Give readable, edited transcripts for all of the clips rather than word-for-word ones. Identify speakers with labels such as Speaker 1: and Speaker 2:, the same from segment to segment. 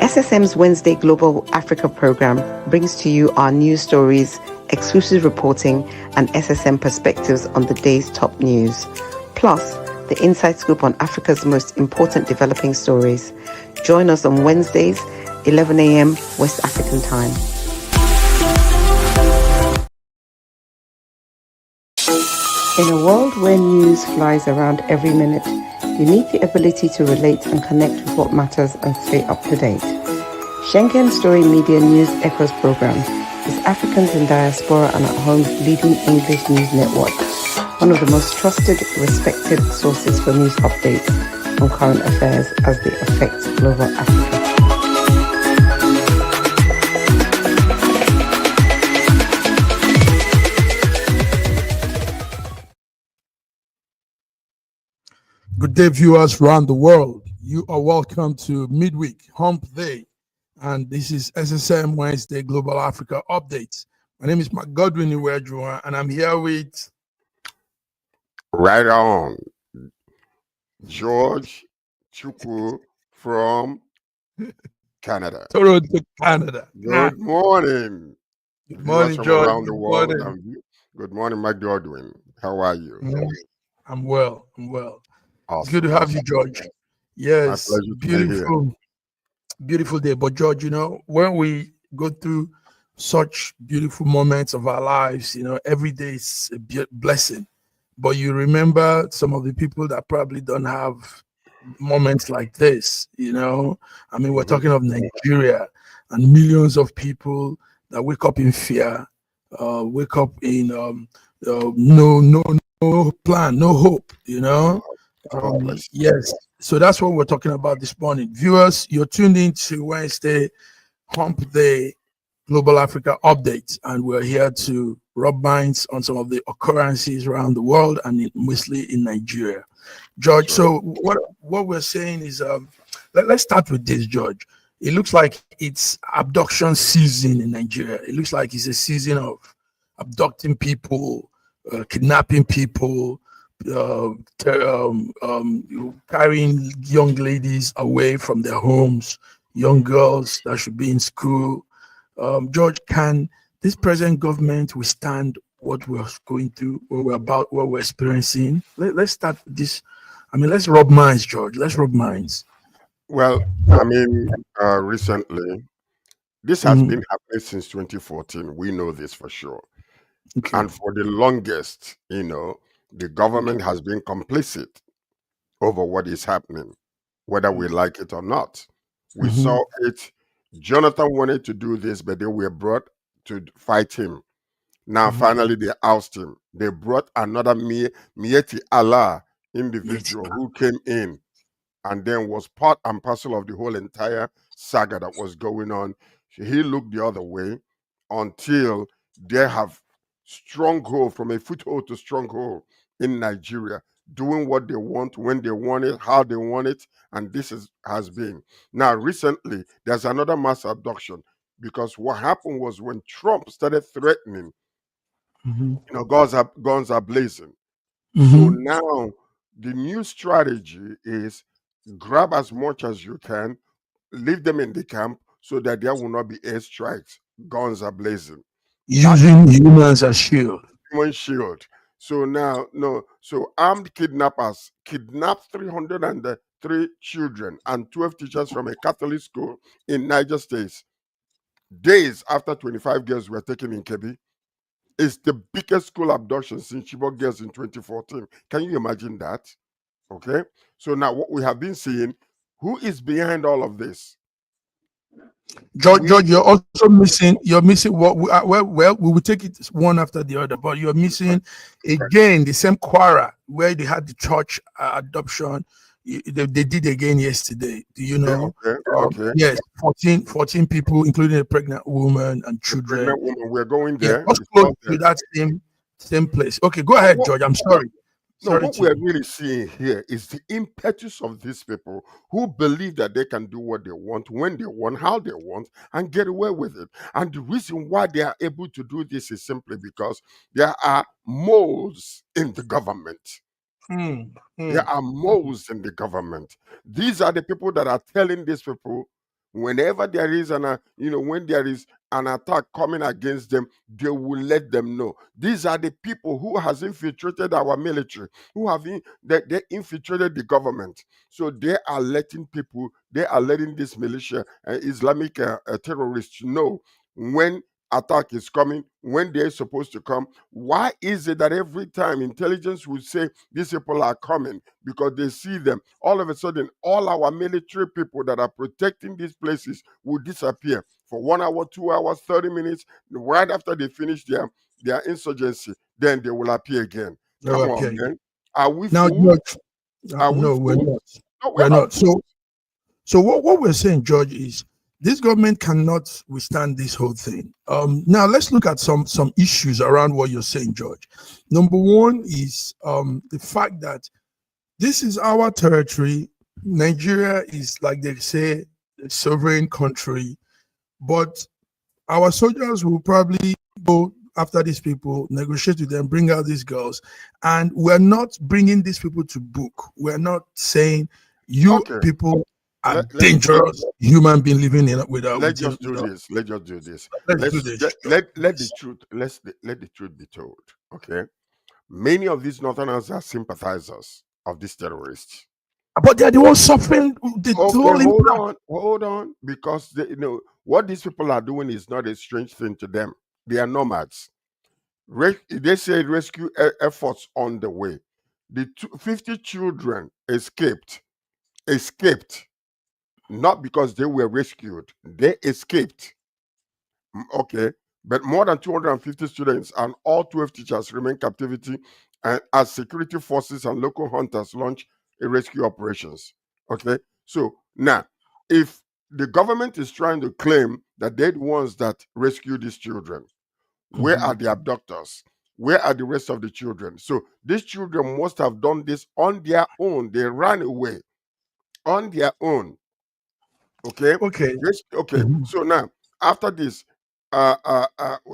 Speaker 1: SSM's Wednesday Global Africa program brings to you our news stories, exclusive reporting, and SSM perspectives on the day's top news. Plus, the inside scoop on Africa's most important developing stories. Join us on Wednesdays, 11 a.m. West African time. In a world where news flies around every minute, you need the ability to relate and connect with what matters and stay up to date. Schengen Story Media News Echoes program is Africans in Diaspora and at Home's leading English news network, one of the most trusted, respected sources for news updates on current affairs as they affect global Africa.
Speaker 2: Good day, viewers around the world. You are welcome to Midweek Hump Day, and this is SSM Wednesday Global Africa Updates. My name is Mark Godwin Iwejua, and I'm here with
Speaker 3: Right on, George Chukwu from Canada.
Speaker 2: Toronto, Canada.
Speaker 3: Good morning.
Speaker 2: Good morning,
Speaker 3: from
Speaker 2: George.
Speaker 3: around the world. Good morning, Mark Godwin. How are you?
Speaker 2: I'm well.
Speaker 3: Awesome.
Speaker 2: It's good to have you, George. Yes,
Speaker 3: My pleasure
Speaker 2: beautiful day. But George, when we go through such beautiful moments of our lives, every day is a blessing. But you remember some of the people that probably don't have moments like this, we're talking of Nigeria and millions of people that wake up in fear, wake up in no plan, no hope, yes. So that's what we're talking about this morning. Viewers, you're tuned in to Wednesday Hump Day Global Africa Updates, and we're here to rub minds on some of the occurrences around the world and mostly in Nigeria. George, so what we're saying is, let's start with this, George. It looks like it's abduction season in Nigeria. It looks like it's a season of abducting people, kidnapping people, carrying young ladies away from their homes, young girls that should be in school. George, can this present government withstand what we're going through, what we're experiencing? Let's start with this. Let's rub minds, George. Let's rub minds.
Speaker 3: Well, recently, this has been happening since 2014. We know this for sure. Okay. And for the longest, the government has been complicit over what is happening, whether we like it or not. We saw it. Jonathan wanted to do this, but they were brought to fight him. Now, finally, they ousted him. They brought another Mieti Allah individual who came in and then was part and parcel of the whole entire saga that was going on. He looked the other way until they have stronghold, from a foothold to stronghold in Nigeria, doing what they want, when they want it, how they want it, and this has been. Now, recently, there's another mass abduction, because what happened was when Trump started threatening, guns are blazing. So now the new strategy is grab as much as you can, leave them in the camp so that there will not be airstrikes. Guns are blazing.
Speaker 2: Using humans as shield.
Speaker 3: Human shield. So now, so armed kidnappers kidnapped 303 children and 12 teachers from a Catholic school in Niger State. Days after 25 girls were taken in Kebbi. It's the biggest school abduction since Chibok girls in 2014. Can you imagine that? Okay. So now what we have been seeing, who is behind all of this?
Speaker 2: George, you're also missing. You're missing what we will take it one after the other, but you're missing again the same Quara where they had the church adoption. They did again yesterday. Do you know?
Speaker 3: Okay.
Speaker 2: Yes, 14 people, including a pregnant woman and children.
Speaker 3: Pregnant woman, we're going there.
Speaker 2: Yeah, close to that same place. Okay, go ahead, George. I'm sorry.
Speaker 3: What we're really seeing here is the impetus of these people who believe that they can do what they want, when they want, how they want, and get away with it. And the reason why they are able to do this is simply because there are moles in the government. There are moles in the government. These are the people that are telling these people Whenever there is when there is an attack coming against them, they will let them know. These are the people who has infiltrated our military, who have they infiltrated the government. So they are letting this militia, Islamic terrorists know when attack is coming, when they're supposed to come. Why is it that every time intelligence will say these people are coming because they see them, all of a sudden all our military people that are protecting these places will disappear for 1 hour, 2 hours, 30 minutes, right after they finish their insurgency, then they will appear again. Come on, man. Are we
Speaker 2: now,
Speaker 3: fools?
Speaker 2: George, no, we're not.
Speaker 3: No,
Speaker 2: We're not.
Speaker 3: fools.
Speaker 2: So what we're saying, George, is this government cannot withstand this whole thing. Now let's look at some issues around what you're saying, George. Number one is the fact that this is our territory. Nigeria is, like they say, a sovereign country, but our soldiers will probably go after these people, negotiate with them, bring out these girls, and we're not bringing these people to book. We're not saying you people are dangerous human being living in without.
Speaker 3: Let's just do this. Let the truth be told. Okay, many of these northerners are sympathizers of these terrorists,
Speaker 2: but they're the ones suffering.
Speaker 3: Hold on, because what these people are doing is not a strange thing to them. They are nomads. They say rescue efforts on the way. The 50 children escaped, not because they were rescued. They escaped. Okay, but more than 250 students and all 12 teachers remain captivity, and as security forces and local hunters launch a rescue operations. Okay, so now if the government is trying to claim that they're the ones that rescue these children, where are the abductors? Where are the rest of the children? So these children must have done this on their own. They ran away on their own. Okay. So now after this,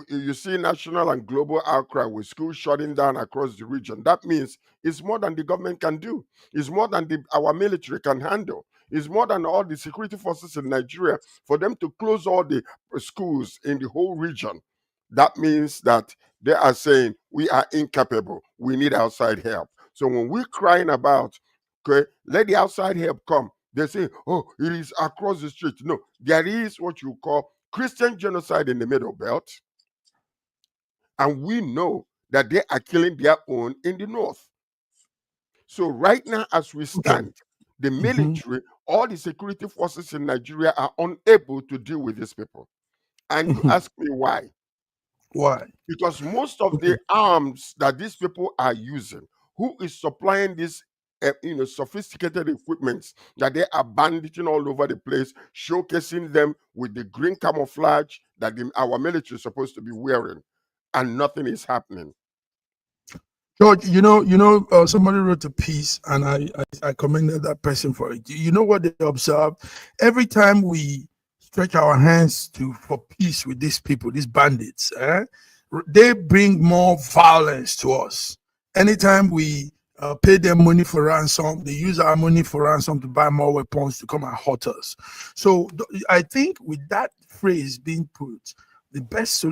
Speaker 3: you see national and global outcry with schools shutting down across the region. That means it's more than the government can do. It's more than our military can handle. It's more than all the security forces in Nigeria for them to close all the schools in the whole region. That means that they are saying we are incapable. We need outside help. So when we're crying about, okay, let the outside help come, they say, oh, it is across the street. No, there is what you call Christian genocide in the Middle Belt. And we know that they are killing their own in the north. So right now, as we stand, the military, all the security forces in Nigeria are unable to deal with these people. And you ask me why?
Speaker 2: Why?
Speaker 3: Because most of the arms that these people are using, who is supplying this sophisticated equipments that they are banditing all over the place, showcasing them with the green camouflage that our military is supposed to be wearing, and nothing is happening.
Speaker 2: George, somebody wrote a piece, and I commended that person for it. You know what they observe? Every time we stretch our hands for peace with these people, these bandits, they bring more violence to us. Anytime we pay them money for ransom, they use our money for ransom to buy more weapons to come and hurt us. So I think with that phrase being put, the best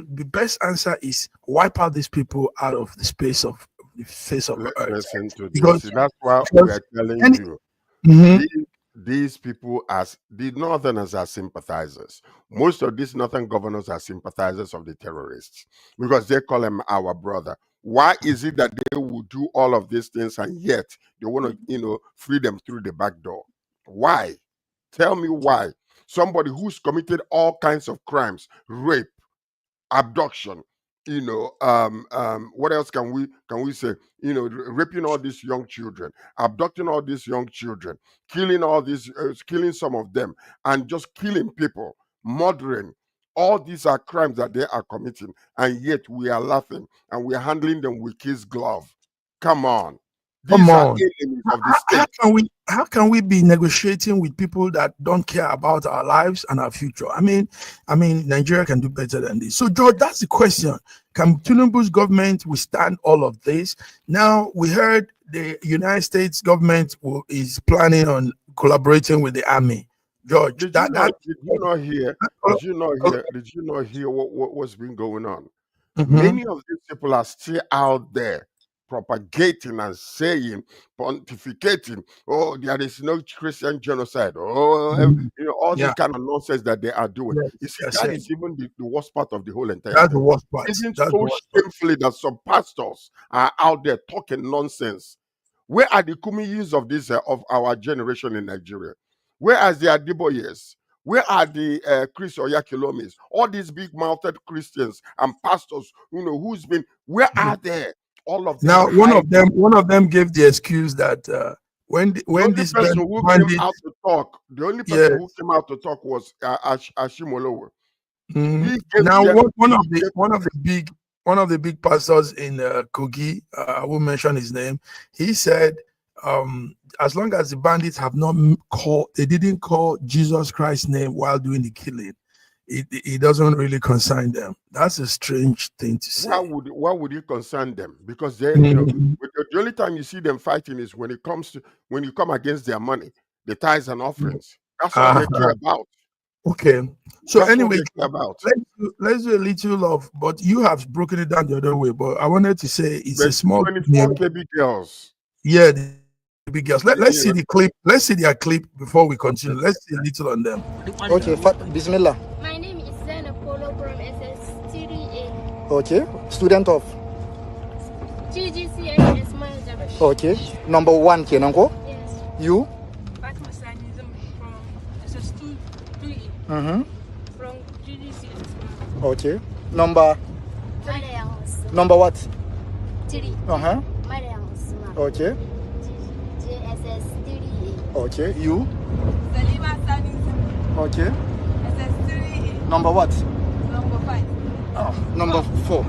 Speaker 2: answer is wipe out these people out of the face of the earth.
Speaker 3: Listen to this. That's why we are telling you. These people, as the northerners, are sympathizers. Most of these northern governors are sympathizers of the terrorists because they call them our brother. Why is it that they will do all of these things and yet they want to, free them through the back door? Why? Tell me why. Somebody who's committed all kinds of crimes, rape, abduction, what else can we say? Raping all these young children, abducting all these young children, killing all these, killing some of them, and just killing people, murdering. All these are crimes that they are committing, and yet we are laughing and we are handling them with kids' glove. Come on. These are enemies of the state.
Speaker 2: How can we be negotiating with people that don't care about our lives and our future? I mean, Nigeria can do better than this. So, George, that's the question. Can Tinubu's government withstand all of this? Now, we heard the United States government is planning on collaborating with the army. George.
Speaker 3: Did you not hear what's been going on? Many of these people are still out there propagating and saying, pontificating, oh, there is no Christian genocide. Oh, all this kind of nonsense that they are doing. You see, that is even the worst part of the whole entire
Speaker 2: That's
Speaker 3: thing.
Speaker 2: the worst part.
Speaker 3: Isn't
Speaker 2: That's
Speaker 3: so shamefully that some pastors are out there talking nonsense. Where are the Kumiyis of this of our generation in Nigeria? Where are the Adeboyes? Where are the Chris Oyakilomis? All these big-mouthed Christians and pastors, who's been? Where are they? All of them.
Speaker 2: Now, one of them gave the excuse that when this
Speaker 3: person who came out to talk, the only person who came out to talk was Ashimolowo.
Speaker 2: Now, one of the big pastors in Kogi, I won't mention his name. He said, as long as the bandits have not they didn't call Jesus Christ's name while doing the killing, it doesn't really concern them. That's a strange thing to say.
Speaker 3: Why would it concern them? Because they, the only time you see them fighting is when you come against their money, the tithes and offerings. That's all they care about.
Speaker 2: Okay. So
Speaker 3: That's
Speaker 2: anyway,
Speaker 3: let's
Speaker 2: do a little of, but you have broken it down the other way. But I wanted to say it's a small
Speaker 3: 24 KB girls.
Speaker 2: Yeah, the big girls. Let's see the clip. Let's see their clip before we continue. Let's see a little on them.
Speaker 4: Okay, Bismillah.
Speaker 5: My name is Zainab Polo from SS3A.
Speaker 4: Okay, student of
Speaker 5: GGCS Management.
Speaker 4: Okay, number 1 Kenanko.
Speaker 5: Yes.
Speaker 4: You?
Speaker 5: Fatma Sanism from SS2A. From GGCS.
Speaker 4: Okay. Number
Speaker 5: Number
Speaker 4: what?
Speaker 5: 3.
Speaker 4: Okay.
Speaker 5: JSS3A.
Speaker 4: Okay. You?
Speaker 5: Salima Sanism.
Speaker 4: Okay.
Speaker 5: SS3A.
Speaker 4: Number what?
Speaker 5: Number 5.
Speaker 4: Oh, number 4.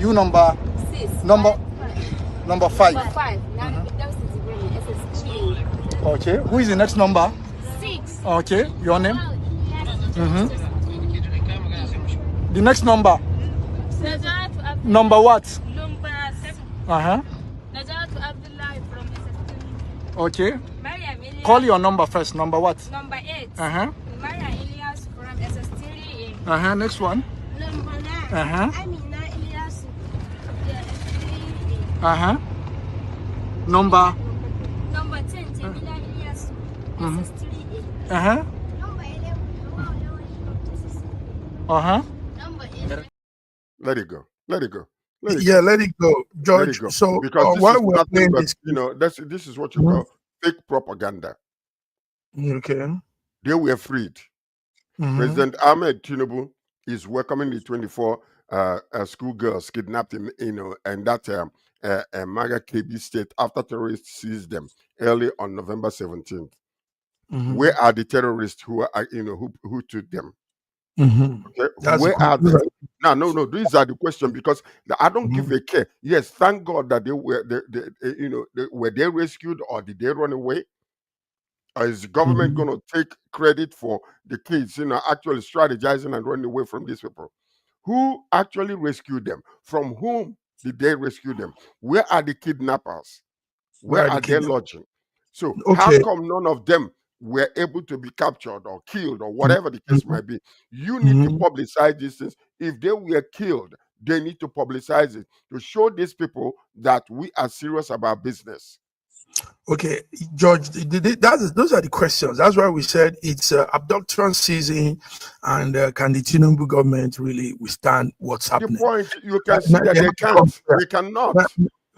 Speaker 4: You number
Speaker 5: 6.
Speaker 4: Number 5.
Speaker 5: Number 5. Now that's SS3A.
Speaker 4: Okay. Who is the next number?
Speaker 5: 6.
Speaker 4: Okay. Your name? The next number? Number what?
Speaker 5: Number 7. Najat Abdullah from SS3.
Speaker 4: Okay.
Speaker 5: Mariam Elias.
Speaker 4: Call your number first. Number what?
Speaker 5: Number 8.
Speaker 4: Mariam
Speaker 5: Elias from SS3A.
Speaker 4: Next one.
Speaker 5: Number 9. Amina Elias SS3A.
Speaker 4: Number
Speaker 5: 10. Jamila Elias SS3A. Number 11. Number 11.
Speaker 3: Let it go.
Speaker 2: Let it go, George.
Speaker 3: Let it go.
Speaker 2: So
Speaker 3: because
Speaker 2: while we're playing this,
Speaker 3: this is what you call fake propaganda.
Speaker 2: Okay. They
Speaker 3: were freed. President Ahmed Tinubu is welcoming the 24 schoolgirls kidnapped in, and that Maga KB state after terrorists seized them early on November 17th. Where are the terrorists who are, who took them? Okay. Where are they? No. These are the questions because I don't give a care. Yes, thank God that they were, were they rescued or did they run away? Or is the government going to take credit for the kids, actually strategizing and running away from these people? Who actually rescued them? From whom did they rescue them? Where are the kidnappers? Where are they lodging? So how come none of them were able to be captured or killed or whatever the case might be? You need to publicize these things. If they were killed, they need to publicize it to show these people that we are serious about business.
Speaker 2: Okay, George, those are the questions. That's why we said it's abduction season, and can the Tinubu government really withstand what's happening?
Speaker 3: The point, you can see that they can't. They cannot.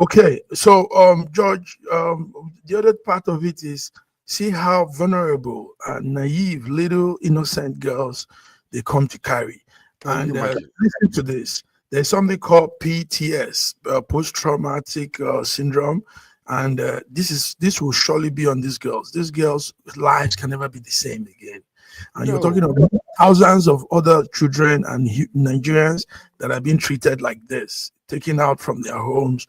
Speaker 2: Okay, so George, the other part of it is see how vulnerable and naive little innocent girls they come to carry. And listen to this. There's something called PTS, post-traumatic syndrome. And this will surely be on these girls. These girls' lives can never be the same again. And you're talking about thousands of other children and Nigerians that are being treated like this, taken out from their homes,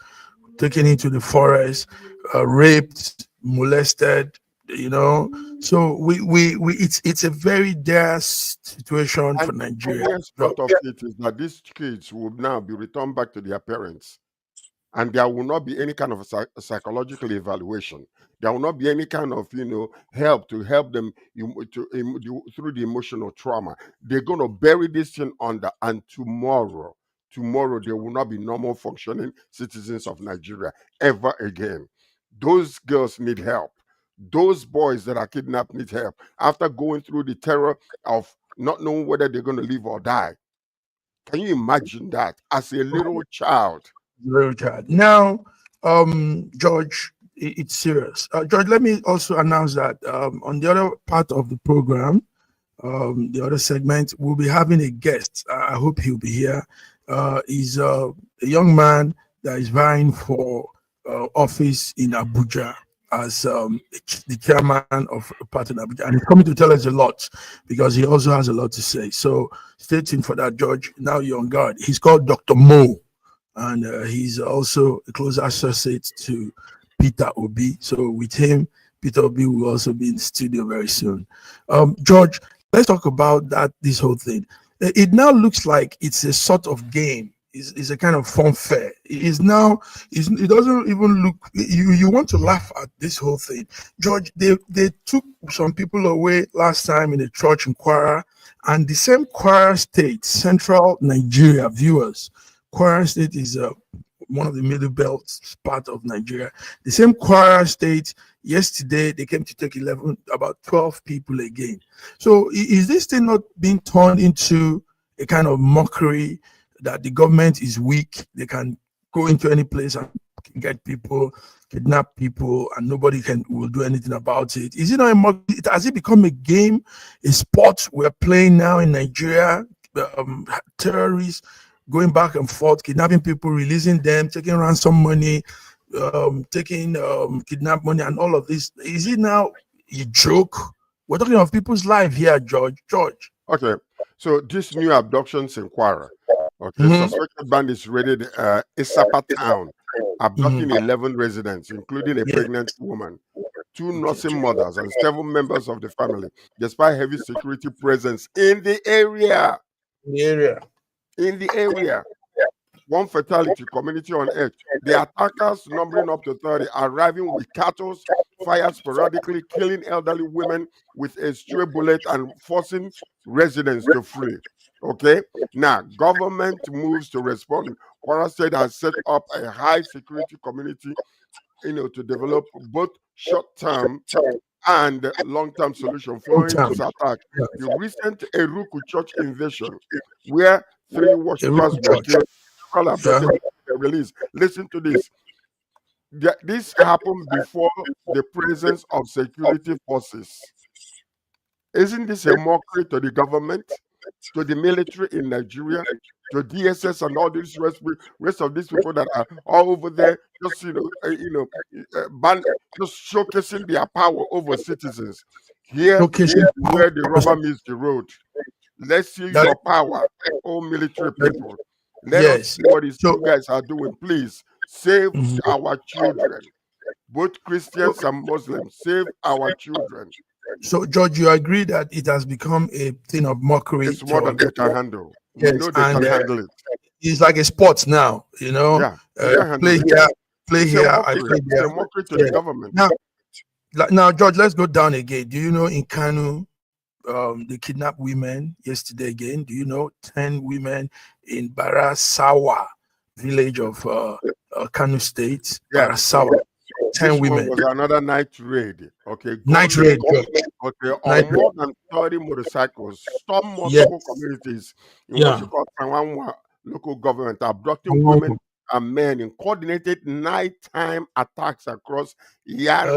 Speaker 2: taken into the forest, raped, molested. So it's a very dire situation for Nigeria.
Speaker 3: The part of it is that these kids will now be returned back to their parents. and there will not be any kind of psychological evaluation. There will not be any kind of help to help them through the emotional trauma. They're going to bury this thing under, and tomorrow they will not be normal functioning citizens of Nigeria ever again. Those girls need help. Those boys that are kidnapped need help after going through the terror of not knowing whether they're going to live or die. Can you imagine that as a little child?
Speaker 2: Little child. Now, George, it's serious. George, let me also announce that on the other part of the program, the other segment, we'll be having a guest. I hope he'll be here. He's a young man that is vying for office in Abuja as the chairman of a party in Abuja, and he's coming to tell us a lot because he also has a lot to say. So stay tuned for that, George. Now you're on guard. He's called Dr. Mo, and he's also a close associate to Peter Obi. So with him, Peter Obi will also be in the studio very soon. George, let's talk about this whole thing. It now looks like it's a sort of game. It's a kind of fun fair. It doesn't even look, you want to laugh at this whole thing. George, they took some people away last time in a church in Kwara, and the same Kwara State, central Nigeria, viewers. Kwara State is one of the middle belt part of Nigeria. The same Kwara State, yesterday they came to take about 12 people again. So is this thing not being turned into a kind of mockery that the government is weak? They can go into any place and get people, kidnap people, and nobody will do anything about it. Is it not a mockery? Has it become a game, a sport we're playing now in Nigeria? Terrorists going back and forth, kidnapping people, releasing them, taking ransom money, taking kidnap money, and all of this. Is it now a joke? We're talking of people's life here, George.
Speaker 3: Okay, so this new abductions in Kwara. Okay, suspected bandits raided Isapa town, abducting 11 residents, including a pregnant woman, 2 nursing mothers, and 7 members of the family, despite heavy security presence in the area. In the area. 1 fatality, community on edge. The attackers, numbering up to 30, arriving with cattle, fired sporadically, killing elderly women with a stray bullet and forcing residents to flee. Okay, now government moves to respond. Kwara State has set up a high security community, to develop both short-term and long-term solution following this attack. The recent Eruku church invasion, where 3 worshippers were killed, released. Listen to this. This happened before the presence of security forces. Isn't this a mockery to the government, to the military in Nigeria, to DSS and all these rest of these people that are all over there, just just showcasing their power over citizens? Here is where the rubber meets the road. Let's see your power, all military people. Let us see what these two guys are doing. Please save our children, both Christians and Muslims. Save our children.
Speaker 2: So, George, you agree that it has become a thing of mockery?
Speaker 3: It's more than they can handle. Yes, we know they can handle it.
Speaker 2: It's like a sport now,
Speaker 3: Yeah,
Speaker 2: play here, play here.
Speaker 3: It's a mockery to the government.
Speaker 2: Now, George, let's go down again. Do you know in Kanu, they kidnapped women yesterday again? Do you know 10 women in Barasawa village of Kanu State?
Speaker 3: Yeah.
Speaker 2: Barasawa. 10 women.
Speaker 3: Was another night raid. Okay.
Speaker 2: Night raid.
Speaker 3: Okay. On more than 30 motorcycles, some multiple communities in what you call Panwanwa local government abducting women and men in coordinated nighttime attacks across Yan.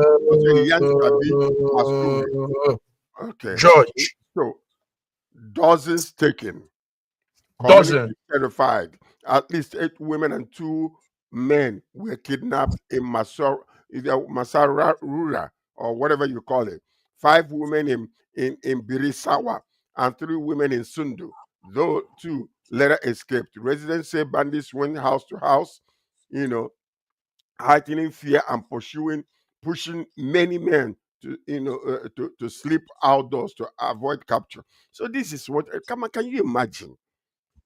Speaker 3: Okay.
Speaker 2: George.
Speaker 3: So dozens taken.
Speaker 2: Dozen.
Speaker 3: Terrified. At least 8 women and 2 men were kidnapped in Masarura, or whatever you call it. 5 women in Birisawa and 3 women in Sundu. Though 2 later escaped. Residents say bandits went house to house, heightening fear and pushing many men to to sleep outdoors to avoid capture. So this is what can you imagine?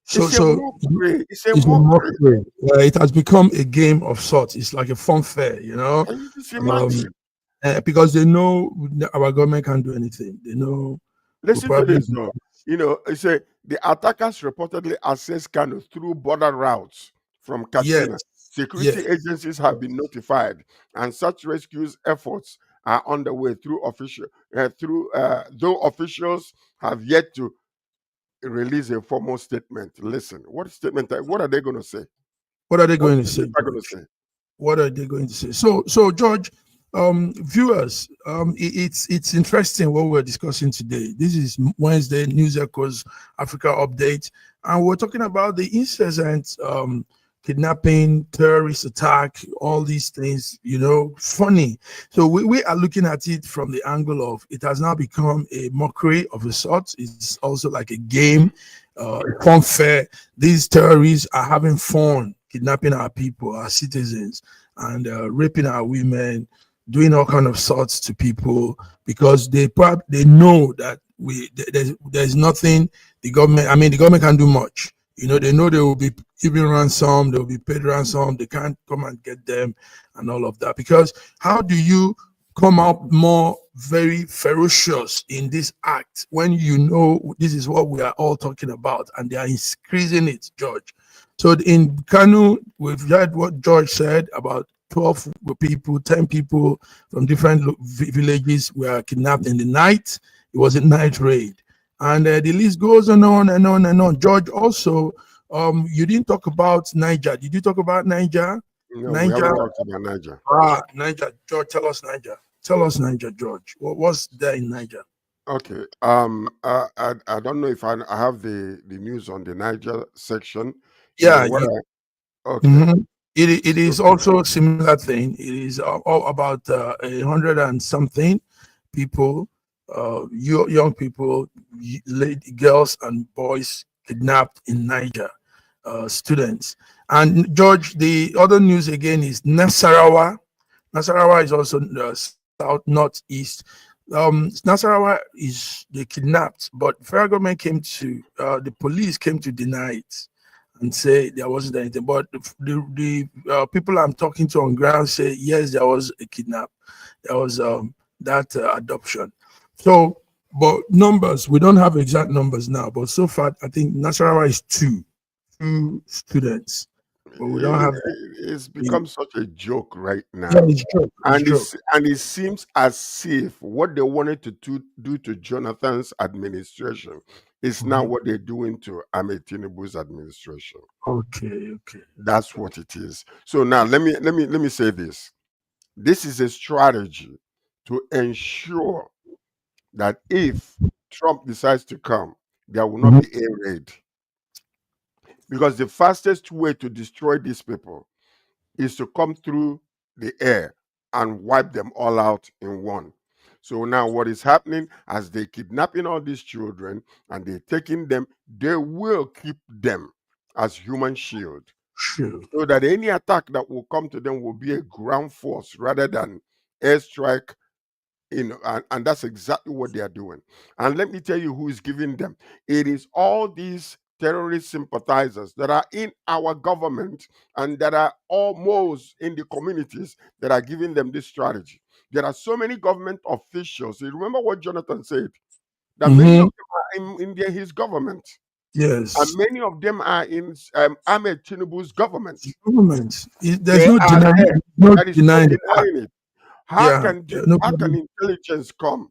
Speaker 2: So,
Speaker 3: It's a mockery. It's a
Speaker 2: it's a
Speaker 3: mockery.
Speaker 2: mockery. It has become a game of sorts. It's like a fun fair, you know.
Speaker 3: Can you just imagine?
Speaker 2: Because they know our government can't do anything. They know.
Speaker 3: Listen to this, though. You know, it said the attackers reportedly accessed Kano through border routes from Katsina.
Speaker 2: Yes.
Speaker 3: Security agencies have been notified, and such rescues efforts are underway though officials have yet to release a formal statement. Listen, what are they going to say?
Speaker 2: What are they going to say? What are they going to say? So George, viewers, it's interesting what we're discussing today. This is Wednesday News Echoes Africa update, and we're talking about the incessant kidnapping, terrorist attack, all these things, you know, funny. So we are looking at it from the angle of it has now become a mockery of a sort. It's also like a game, fun fair. These terrorists are having fun, kidnapping our people, our citizens, and raping our women, doing all kind of sorts to people because they know that there's nothing the government can't do much. You know, they know they will be given ransom, they will be paid ransom, they can't come and get them and all of that. Because how do you come out more very ferocious in this act when you know this is what we are all talking about and they are increasing it, George? So in Kanu, we've heard what George said about 12 people, 10 people from different villages were kidnapped in the night. It was a night raid. And the list goes on and on and on. George, also, you didn't talk about Niger. Did you talk about Niger?
Speaker 3: No, we haven't talked about Niger.
Speaker 2: Niger. George, tell us Niger. Tell us Niger, George. What's there in Niger?
Speaker 3: Okay. I don't know if I have the news on the Niger section.
Speaker 2: Yeah.
Speaker 3: Okay.
Speaker 2: Mm-hmm. It is also a similar thing. It is all about 100 and something people, young people, girls and boys kidnapped in Niger, students. And George, the other news again is Nasarawa. Nasarawa is also south northeast. Nasarawa is they kidnapped, but federal government the police came to deny it and say there wasn't anything. But the people I'm talking to on ground say yes, there was a kidnap, there was that adoption. So, but numbers, we don't have exact numbers now, but so far I think Nasarawa is two students. But we don't have.
Speaker 3: It's become such a joke right now.
Speaker 2: Yeah, it's joke.
Speaker 3: And it seems as if what they wanted to do to Jonathan's administration is now what they're doing to Ahmed Tinubu's administration.
Speaker 2: Okay.
Speaker 3: That's what it is. So now let me say this. This is a strategy to ensure that if Trump decides to come, there will not be a raid. Because the fastest way to destroy these people is to come through the air and wipe them all out in one. So now what is happening as they kidnapping all these children and they're taking them, they will keep them as human shield.
Speaker 2: Sure.
Speaker 3: So that any attack that will come to them will be a ground force rather than airstrike. And that's exactly what they are doing. And let me tell you who is giving them. It is all these terrorist sympathizers that are in our government and that are almost in the communities that are giving them this strategy. There are so many government officials. You remember what Jonathan said? That many of them are in his government.
Speaker 2: Yes.
Speaker 3: And many of them are in Ahmed Tinubu's government.
Speaker 2: There's no denying
Speaker 3: it. How can intelligence come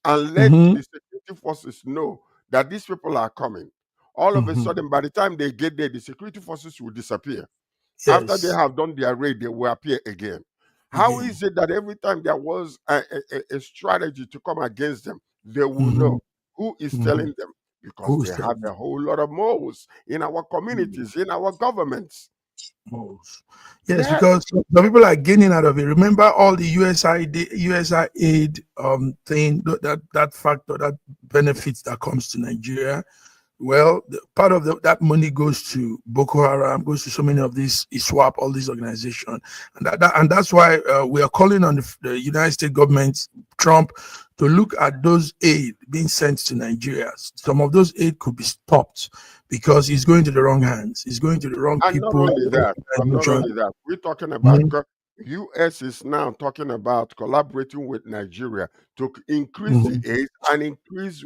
Speaker 3: and let the security forces know that these people are coming? All of a sudden, by the time they get there, the security forces will disappear. Yes. After they have done their raid, they will appear again. How is it that every time there was a strategy to come against them, they will know? Who is telling them? Because they have a whole lot of moles in our communities, in our governments.
Speaker 2: Yes, because the people are gaining out of it. Remember all the USAID thing, that factor, that benefits that comes to Nigeria. Well, part of that money goes to Boko Haram, goes to so many of these ISWAP, all these organizations, and that's why we are calling on the United States government, Trump, to look at those aid being sent to Nigeria. Some of those aid could be stopped because he's going to the wrong hands. He's going to the wrong
Speaker 3: And
Speaker 2: people.
Speaker 3: not only that, we're talking about U.S. is now talking about collaborating with Nigeria to increase the aid and increase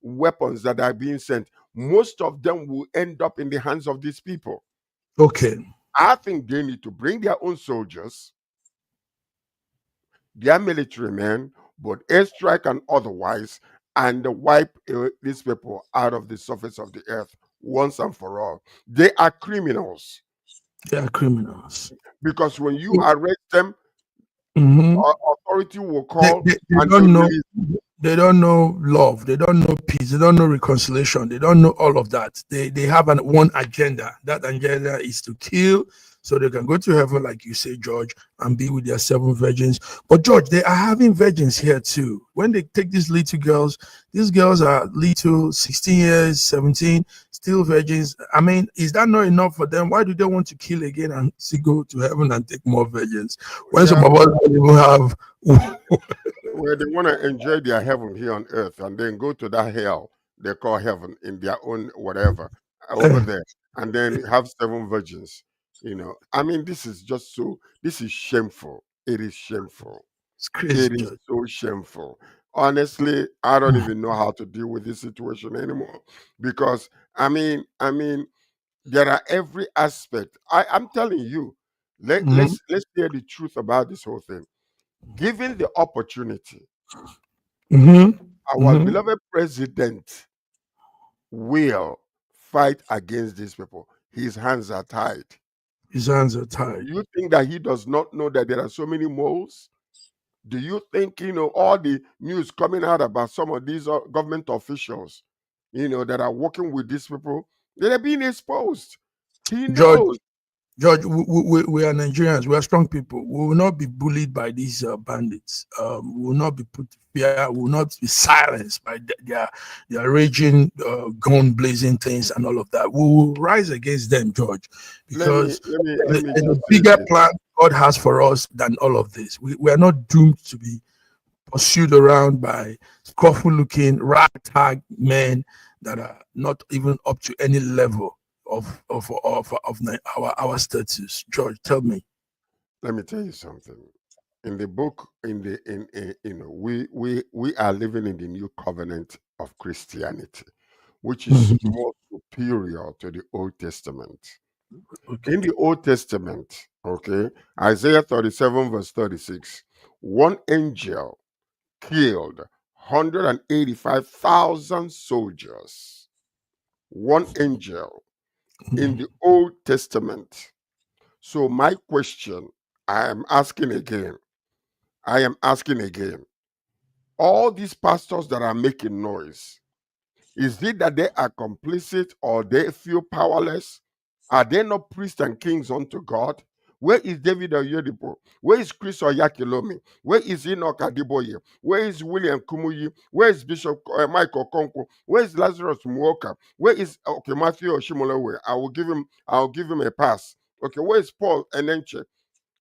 Speaker 3: weapons that are being sent. Most of them will end up in the hands of these people.
Speaker 2: Okay.
Speaker 3: I think they need to bring their own soldiers, their military men, both airstrike and otherwise, and wipe these people out of the surface of the earth once and for all. They are criminals.
Speaker 2: They are criminals.
Speaker 3: Because when you arrest them, authority will call
Speaker 2: they
Speaker 3: and
Speaker 2: don't know.
Speaker 3: release.
Speaker 2: They don't know love. They don't know peace. They don't know reconciliation. They don't know all of that. They have one agenda. That agenda is to kill, so they can go to heaven, like you say, George, and be with their 7 virgins. But George, they are having virgins here too. When they take these girls are little, 16 years, 17, still virgins. I mean, is that not enough for them? Why do they want to kill again and still go to heaven and take more virgins? When some of us don't even have.
Speaker 3: Well, they want to enjoy their heaven here on earth and then go to that hell they call heaven in their own whatever over there, and then have 7 virgins. I mean, this is shameful. It is shameful.
Speaker 2: It's crazy.
Speaker 3: It is so shameful. Honestly, I don't even know how to deal with this situation anymore, because I mean, there are every aspect. I'm telling you, let's hear the truth about this whole thing. Given the opportunity, our beloved president will fight against these people. His hands are tied.
Speaker 2: His hands are tied.
Speaker 3: Do you think that he does not know that there are so many moles? Do you think, all the news coming out about some of these government officials, that are working with these people, they're being exposed? He knows.
Speaker 2: George, we are Nigerians. We are strong people. We will not be bullied by these bandits. We will not be put to fear. We will not be silenced by their raging, gun blazing things and all of that. We will rise against them, George, because there's a bigger plan God has for us than all of this. We are not doomed to be pursued around by scruffy-looking ragtag men that are not even up to any level of our status. George, tell me.
Speaker 3: Let me tell you something. In the book, we are living in the new covenant of Christianity, which is more superior to the Old Testament. Okay. In the Old Testament, Isaiah 37 verse 36, one angel killed 185,000 soldiers. One angel in the Old Testament. So my question, I am asking again. All these pastors that are making noise, is it that they are complicit or they feel powerless? Are they not priests and kings unto God? Where is David Oyedipo? Where is Chris Oyakilomi? Where is Enoch Adiboye? Where is William Kumuyi? Where is Bishop Michael Konko? Where is Lazarus Muoka? Where is Matthew Oshimolewe? I'll give him a pass. Okay, where is Paul Enenche?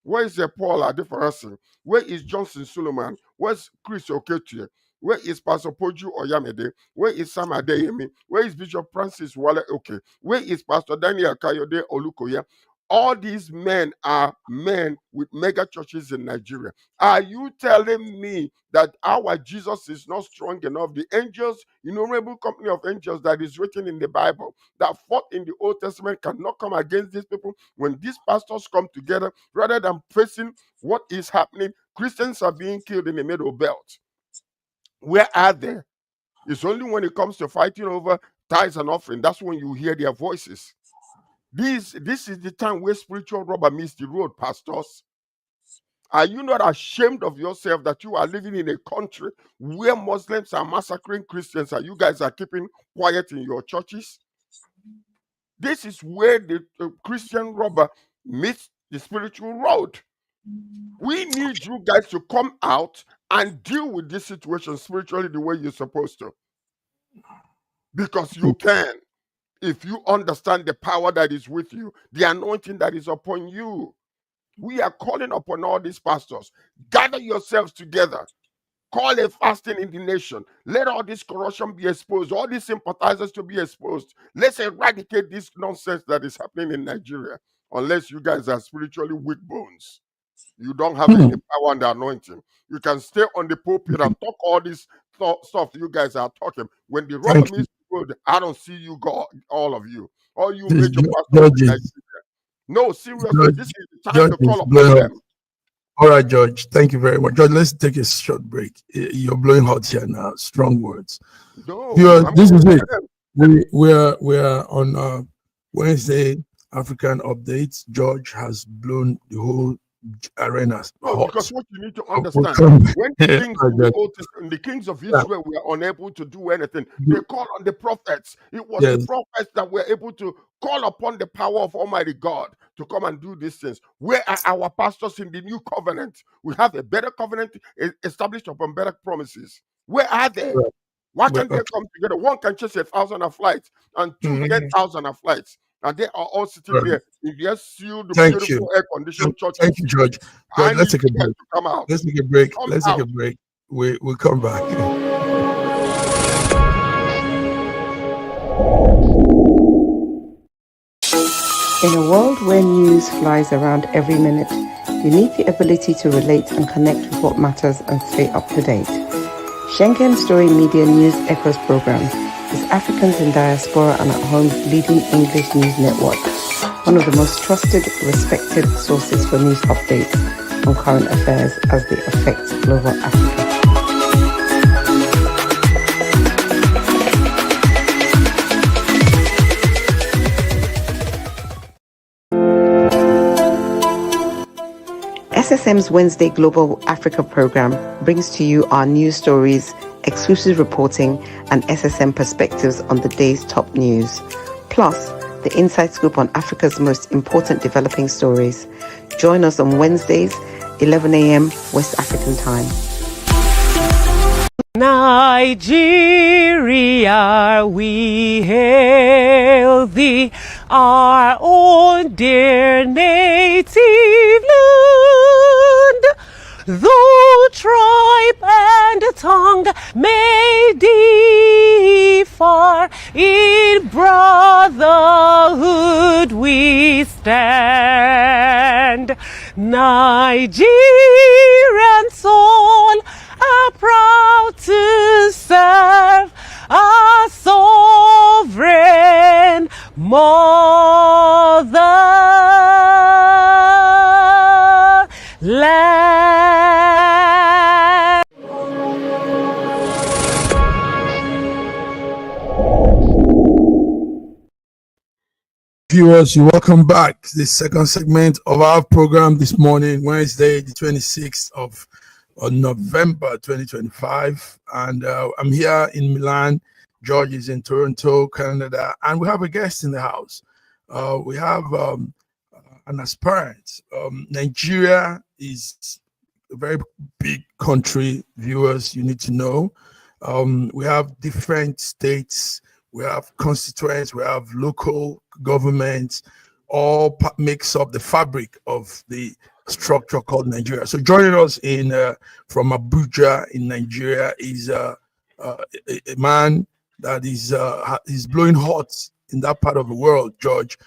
Speaker 3: Where is Paul Adefarasi? Where is Johnson Suleiman? Where's Chris Oketie? Where is Pastor Poju Oyamede? Where is Sam Adeyemi? Where is Bishop Francis Wale? Okay. Where is Pastor Daniel Kayode Olukoya? All these men are men with mega churches in Nigeria. Are you telling me that our Jesus is not strong enough? The angels, innumerable company of angels that is written in the Bible that fought in the Old Testament cannot come against these people. When these pastors come together, rather than facing what is happening, Christians are being killed in the Middle Belt. Where are they? It's only when it comes to fighting over tithes and offering, that's when you hear their voices. This is the time where spiritual rubber meets the road, pastors. Are you not ashamed of yourself that you are living in a country where Muslims are massacring Christians and you guys are keeping quiet in your churches? This is where the Christian rubber meets the spiritual road. We need you guys to come out and deal with this situation spiritually the way you're supposed to. because you can. If you understand the power that is with you, the anointing that is upon you. We are calling upon all these pastors. Gather yourselves together. Call a fasting in the nation. Let all this corruption be exposed, all these sympathizers to be exposed. Let's eradicate this nonsense that is happening in Nigeria. Unless you guys are spiritually weak bones, you don't have any power and anointing. You can stay on the pulpit and talk all this stuff you guys are talking. When the rubber meets the road, I don't see you, God, all of you. All you
Speaker 2: This
Speaker 3: major pastors in
Speaker 2: George
Speaker 3: Nigeria.
Speaker 2: is
Speaker 3: No, seriously,
Speaker 2: George,
Speaker 3: this is the time
Speaker 2: George
Speaker 3: to call
Speaker 2: is
Speaker 3: upon
Speaker 2: blowing hot.
Speaker 3: them.
Speaker 2: All right, George. Thank you very much. George, let's take a short break. You're blowing hot here now. Strong words.
Speaker 3: No,
Speaker 2: This is it. We're on Wednesday African updates. George has blown the whole arena
Speaker 3: No,
Speaker 2: hot.
Speaker 3: because what you need to understand, when the kings of
Speaker 2: Yeah.
Speaker 3: Israel were unable to do anything, they called on the prophets. It was the prophets that were able to call upon the power of Almighty God to come and do these things. Where are our pastors in the new covenant? We have a better covenant established upon better promises. Where are they? Why can't they come together? One can chase 1,000 of flights and two 10,000 of flights. And they are all sitting there in their sealed, beautiful, air-conditioned churches.
Speaker 2: Thank you, George.
Speaker 3: I
Speaker 2: Let's
Speaker 3: need
Speaker 2: take a break.
Speaker 3: to come out.
Speaker 2: Let's take a break.
Speaker 3: Come
Speaker 2: Let's
Speaker 3: out.
Speaker 2: take a break. We'll come back.
Speaker 1: In a world where news flies around every minute, you need the ability to relate and connect with what matters and stay up to date. Schengen Story Media News Echoes program is Africans in Diaspora and at Home's leading English news network, one of the most trusted, respected sources for news updates on current affairs as they affect global Africa. SSM's Wednesday Global Africa program brings to you our news stories, exclusive reporting, and SSM perspectives on the day's top news. Plus, the inside scoop on Africa's most important developing stories. Join us on Wednesdays, 11 a.m. West African time.
Speaker 6: Nigeria, we hail thee, our own dear native land. Though tribe and tongue may differ, in brotherhood we stand. Nigerian soul are proud to serve our sovereign motherland.
Speaker 2: Viewers, you're welcome back to the second segment of our program this morning, Wednesday, the 26th of November 2025. And I'm here in Milan. George is in Toronto, Canada. And we have a guest in the house. We have an aspirant. Nigeria is a very big country, viewers, you need to know. We have different states. We have constituents, we have local governments, all makes up the fabric of the structure called Nigeria. So joining us in from Abuja in Nigeria is a man that is blowing hot in that part of the world, George,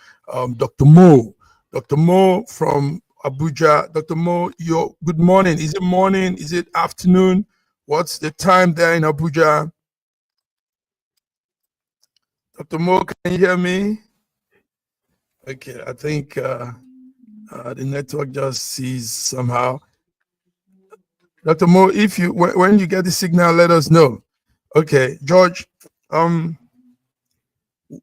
Speaker 2: Dr. Mo. Dr. Mo from Abuja. Dr. Mo, good morning. Is it morning? Is it afternoon? What's the time there in Abuja? Dr. Mo, can you hear me? Okay, I think the network just sees somehow. Dr. Mo, if you when you get the signal, let us know. Okay, George,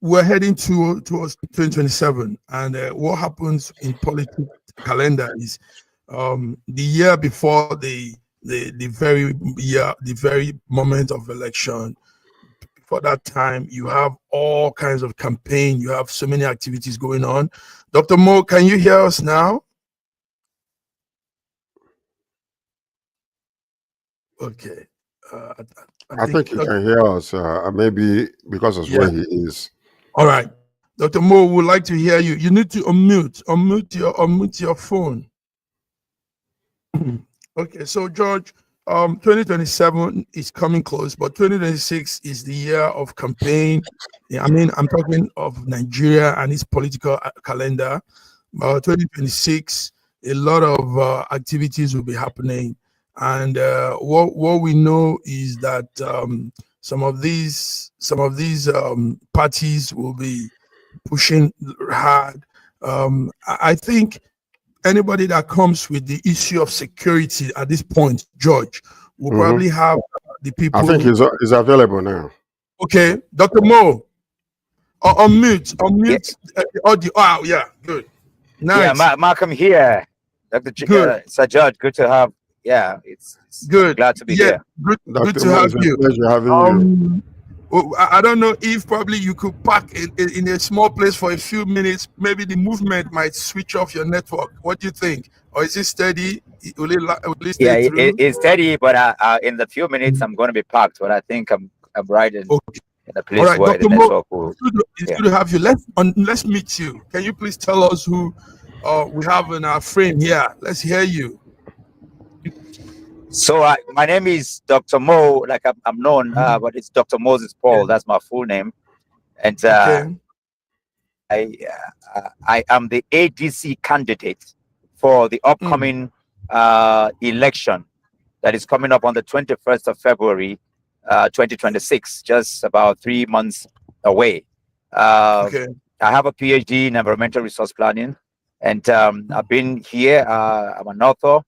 Speaker 2: we're heading towards 2027, and what happens in politics calendar is the year before the very moment of election. For that time, you have all kinds of campaign. You have so many activities going on. Dr. Mo, can you hear us now? Okay.
Speaker 3: I think he can hear us. Maybe because of where he is.
Speaker 2: All right, Dr. Mo would like to hear you. You need to unmute your phone. Okay, so George, 2027 is coming close, but 2026 is the year of campaign. I mean, I'm talking of Nigeria and its political calendar. 2026, a lot of activities will be happening, and what we know is that some of these parties will be pushing hard. I think anybody that comes with the issue of security at this point, George, will probably have the people.
Speaker 3: I think he's available now.
Speaker 2: Okay, Dr. Mo, unmute the audio. Oh, yeah, good. Nice.
Speaker 7: Yeah, Malcolm here. Dr. Sir George, good to have. Yeah, it's
Speaker 2: good.
Speaker 7: Glad to be here.
Speaker 2: Good to have you.
Speaker 3: Pleasure having you.
Speaker 2: I don't know if probably you could park in a small place for a few minutes. Maybe the movement might switch off your network. What do you think? Or is it steady? Will it stay through?
Speaker 7: It's steady, but in the few minutes I'm going to be parked. But I think I'm right in a place where
Speaker 2: Dr.
Speaker 7: the network will.
Speaker 2: It's good to have you. Let's meet you. Can you please tell us who we have in our frame here? Let's hear you.
Speaker 7: So my name is Dr. Mo, like I'm known, but it's Dr. Moses Paul. That's my full name, and I am the ADC candidate for the upcoming election that is coming up on the 21st of February, 2026, just about 3 months away. I have a PhD in environmental resource planning, and I've been here. I'm an author.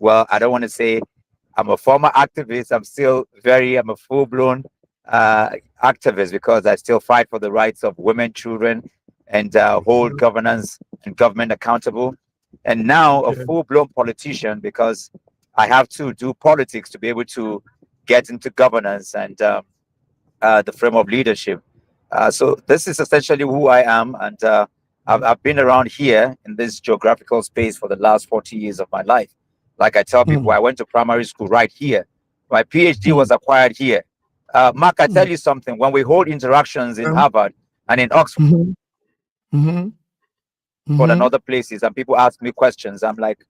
Speaker 7: Well, I don't want to say I'm a former activist. I'm a full-blown activist because I still fight for the rights of women, children, and hold governance and government accountable. And now a full-blown politician because I have to do politics to be able to get into governance and the frame of leadership. So this is essentially who I am, and I've been around here in this geographical space for the last 40 years of my life. Like I tell people, I went to primary school right here. My PhD was acquired here. Mark, I tell you something. When we hold interactions in Harvard and in Oxford and other places, and people ask me questions, I'm like,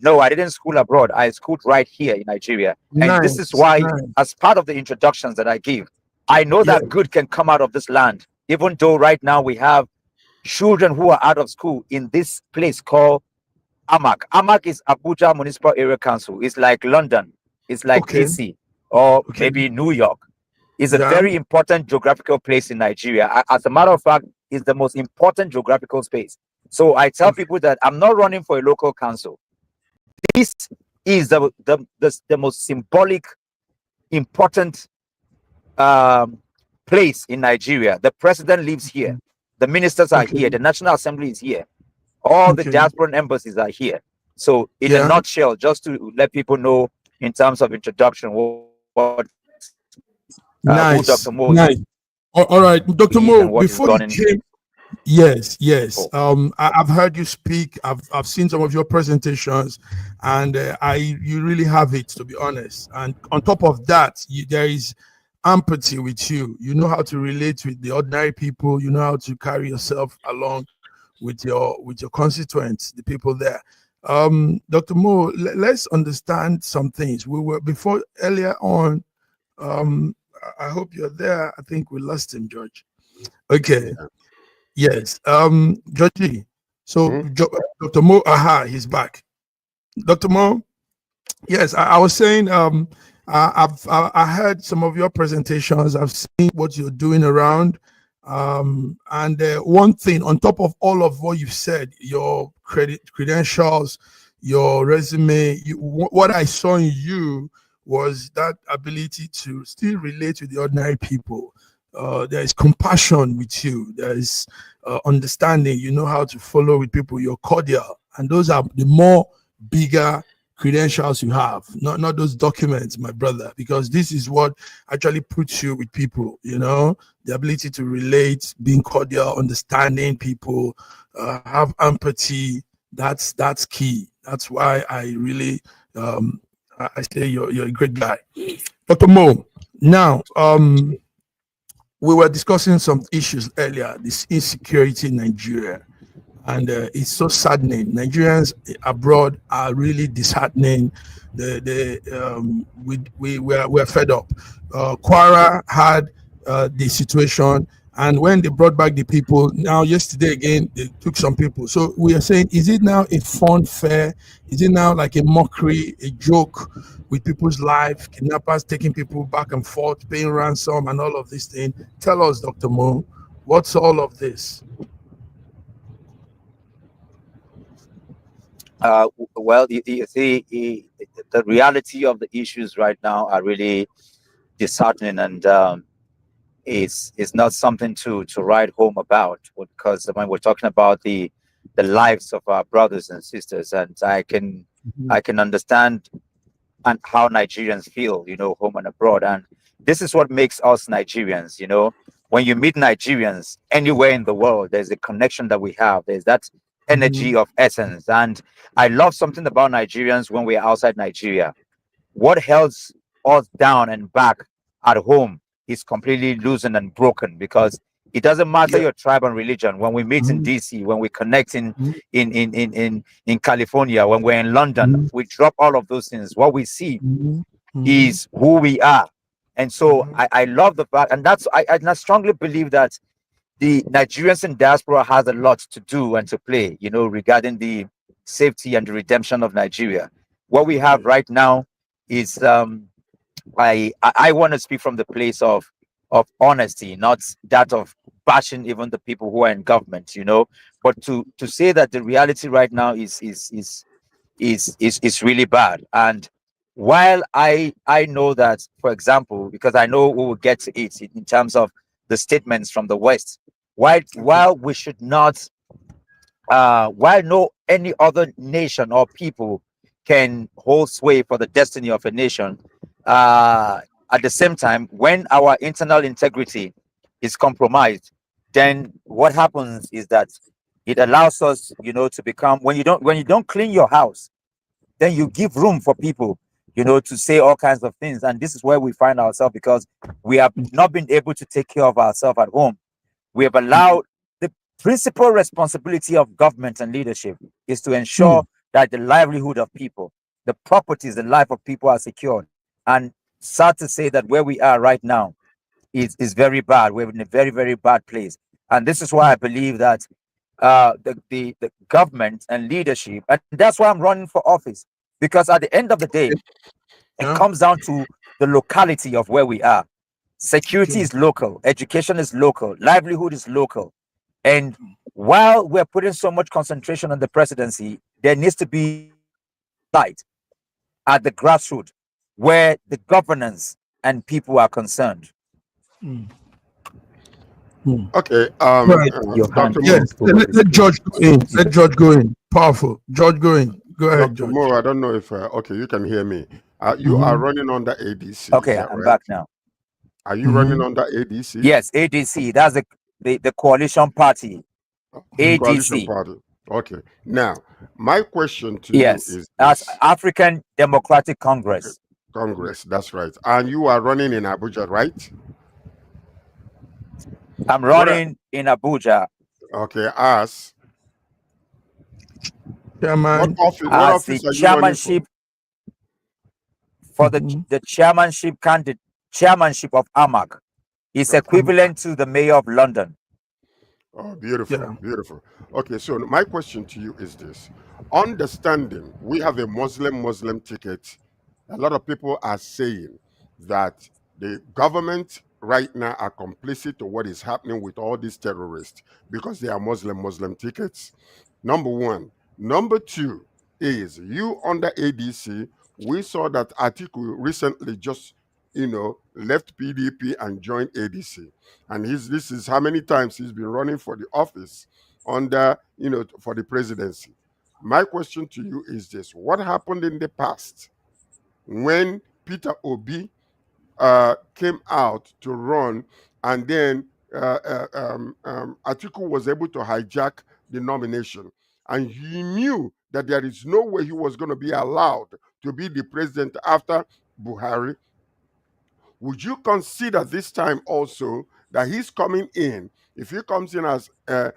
Speaker 7: no, I didn't school abroad. I schooled right here in Nigeria. And this is why, as part of the introductions that I give, I know that good can come out of this land, even though right now we have children who are out of school in this place called AMAC. AMAC is Abuja Municipal Area Council. It's like London. It's like KC or maybe New York. It's a very important geographical place in Nigeria. As a matter of fact, it's the most important geographical space. So I tell people that I'm not running for a local council. This is the most symbolic, important place in Nigeria. The president lives here. The ministers are here. The National Assembly is here. All the diaspora embassies are here. So in a nutshell, just to let people know in terms of introduction, what who Dr. Mo is.
Speaker 2: All right, Dr. Mo, before you came, yes. I've heard you speak. I've seen some of your presentations, and you really have it, to be honest. And on top of that, there is empathy with you. You know how to relate with the ordinary people. You know how to carry yourself along with your constituents, the people there. Dr. Mo, let's understand some things. We were before earlier on. I hope you're there. I think we lost him, George. Okay. Yes. Georgie. So Dr. Mo, he's back. Dr. Mo. Yes, I was saying. I heard some of your presentations. I've seen what you're doing around. And one thing on top of all of what you've said, your credentials, your resume, what I saw in you was that ability to still relate to the ordinary people. There is compassion with you. There is understanding. You know how to follow with people. You're cordial, and those are the more bigger credentials you have, not those documents, my brother, because this is what actually puts you with people. You know, the ability to relate, being cordial, understanding people, have empathy. That's key. That's why I really I say you're a great guy. Dr. Mo, now, we were discussing some issues earlier, this insecurity in Nigeria. And it's so saddening. Nigerians abroad are really disheartening. We're fed up. Kwara had the situation, and when they brought back the people, now yesterday again they took some people. So we are saying, is it now a fun fair? Is it now like a mockery, a joke with people's lives? Kidnappers taking people back and forth, paying ransom, and all of this thing. Tell us, Dr. Mo, what's all of this?
Speaker 7: Well, you see, the reality of the issues right now are really disheartening, and it's not something to write home about, because when we're talking about the lives of our brothers and sisters, and I can understand and how Nigerians feel, home and abroad, and this is what makes us Nigerians. When you meet Nigerians anywhere in the world, there's a connection that we have. There's that energy of essence, and I love something about Nigerians when we are outside Nigeria. What holds us down and back at home is completely loosened and broken, because it doesn't matter your tribe and religion. When we meet in DC, when we connect in California, when we're in London, we drop all of those things. What we see is who we are. And so I love the fact, and that's I strongly believe that the Nigerians in diaspora has a lot to do and to play, regarding the safety and the redemption of Nigeria. What we have right now is I want to speak from the place of honesty, not that of bashing even the people who are in government, but to say that the reality right now is really bad. And while I know that, for example, because I know we will get to it in terms of the statements from the West, while we should not, while no any other nation or people can hold sway for the destiny of a nation, at the same time, when our internal integrity is compromised, then what happens is that it allows us, to become, when you don't clean your house, then you give room for people, to say all kinds of things. And this is where we find ourselves, because we have not been able to take care of ourselves at home. We have allowed the principal responsibility of government and leadership is to ensure that the livelihood of people, the properties, the life of people are secured. And sad to say that where we are right now is very bad. We're in a very, very bad place. And this is why I believe that the government and leadership, and that's why I'm running for office, because at the end of the day, it comes down to the locality of where we are. Security is local, education is local, livelihood is local. And while we're putting so much concentration on the presidency, there needs to be light at the grassroots where the governance and people are concerned.
Speaker 3: Okay.
Speaker 2: Right.
Speaker 3: Dr.
Speaker 2: Let George go in. Let George go in. Powerful. George, go in. Go ahead,
Speaker 3: Dr.
Speaker 2: George.
Speaker 3: Mo, I don't know if okay, you can hear me. You are running under ADC.
Speaker 7: Okay, I'm back now.
Speaker 3: Are you running under ADC?
Speaker 7: Yes, ADC. That's the coalition party. ADC.
Speaker 3: Coalition party. Okay. Now, my question to you is
Speaker 7: that's African Democratic Congress.
Speaker 3: Congress, that's right. And you are running in Abuja, right?
Speaker 7: I'm running in Abuja.
Speaker 3: Okay, as
Speaker 2: chairman,
Speaker 3: what office
Speaker 7: the
Speaker 3: are you
Speaker 7: chairmanship for the chairmanship of AMAC is equivalent to the mayor of London.
Speaker 3: Oh, beautiful, beautiful. Okay, so my question to you is this: understanding we have a Muslim ticket, a lot of people are saying that the government right now are complicit to what is happening with all these terrorists because they are Muslim tickets. Number one. Number two is you under ADC. We saw that Atiku recently just left PDP and joined ADC, and this is how many times he's been running for the office under for the presidency. My question to you is this: what happened in the past when Peter Obi came out to run, and then Atiku was able to hijack the nomination, and he knew that there is no way he was going to be allowed to be the president after Buhari, would you consider this time also that he's coming in, if he comes in as the